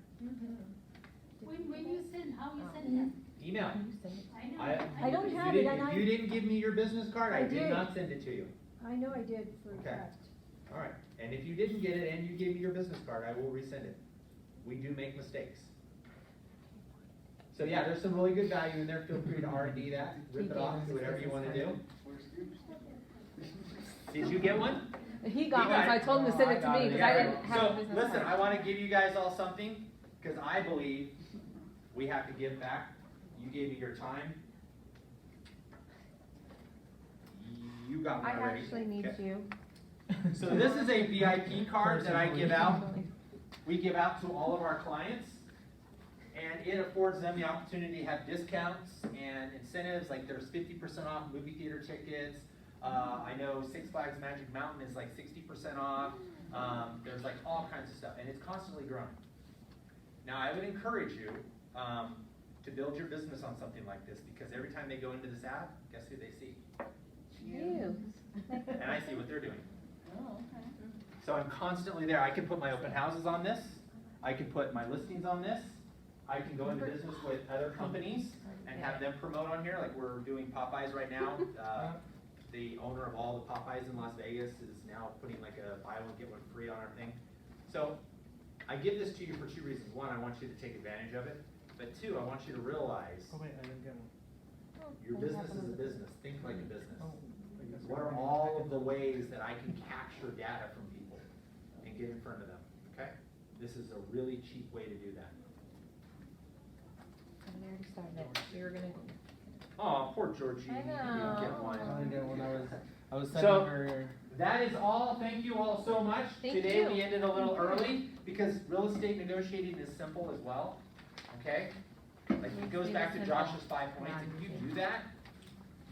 When you send, how you send that? Email. I know. I don't If you have it, didn't- and If you didn't give me your business card, I I did did. not send it to you. I know I did for a Okay. fact. All right, and if you didn't get it and you gave me your business card, I will resend it. We do make mistakes. So yeah, there's some really good value in there. Feel free to R&D that, rip it off, do whatever you wanna do. Did you get one? He got one, so I told him to send it to me, because I didn't have a So, business listen, card. I wanna give you guys all something, cause I believe we have to give back. You gave me your time. You got one I already. actually need Okay. you. So this is a VIP card that I give out. We give out to all of our clients. And it affords them the opportunity to have discounts and incentives, like there's 50% off movie theater tickets, I know Six Flags Magic Mountain is like 60% off. There's like all kinds of stuff, and it's constantly growing. Now, I would encourage you to build your business on something like this, because every time they go into this app, guess who they see? You. And I see what they're doing. Oh, okay. So I'm constantly there. I can put my open houses on this. I can put my listings on this. I can go into business with other companies and have them promote on here, like we're doing Popeyes right now. The owner of all the Popeyes in Las Vegas is now putting like a buy one, get one free on our thing. So I give this to you for two reasons. One, I want you to take advantage of it. But two, I want you to realize Oh, wait, I didn't get one. your business is a business. Think like a business. Oh, I guess What are all of the ways that I can capture data from people and get in front of them, okay? This is a really cheap way to do that. I already started it. You were gonna. Oh, poor Georgie, I you didn't know. get one. I didn't get one. I was So- sending her. That is all. Thank you all so much. Thank Today you. we ended a little early because real estate negotiating is simple as well, okay? Like it goes back to Josh's 5 points. If you do that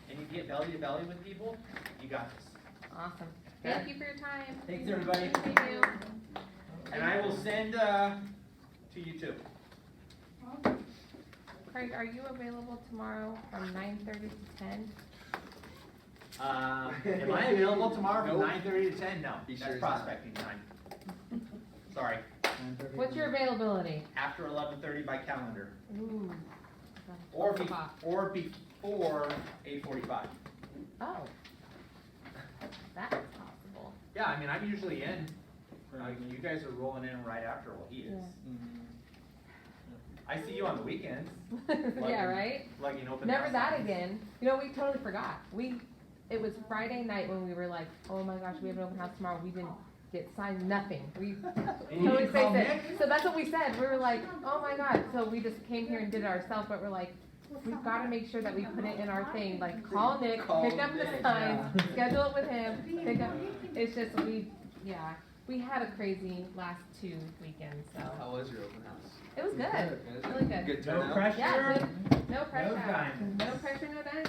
and you get belly to belly with people, you got this. Awesome. Okay. Thank you for your time. Thanks, everybody. Thank you. And I will send to you too. Craig, are you available tomorrow from 9:30 to 10? Am I available tomorrow from Nope. 9:30 to 10? No, He that's sure is not. prospecting time. Sorry, 9:30. What's your availability? after 11:30 by calendar, Ooh. or 12 o'clock. or before 8:45. Oh. That's possible. Yeah, I mean, I'm usually in. You guys are rolling in right after, well, he is. Yeah. Mhm. I see you on the weekends, Yeah, right? plugging open. Never house that signs. again. You know, we totally forgot. It was Friday night when we were like, oh my gosh, we have an open house tomorrow. We didn't get signed, nothing. We you totally didn't call spaced it. Nick? So that's what we said. We were like, oh my god. So we just came here and did it ourselves, but we're like, we've got to make sure that we put it in our thing. Like, call Nick, Call pick up the Nick, signs, yeah. schedule it with him, pick up. It's just, we had a crazy last 2 weekends, so. How was your open house? It was good, Good. really good. Good No turnout? pressure. Yeah, good. No pressure. time. No pressure, no dimes.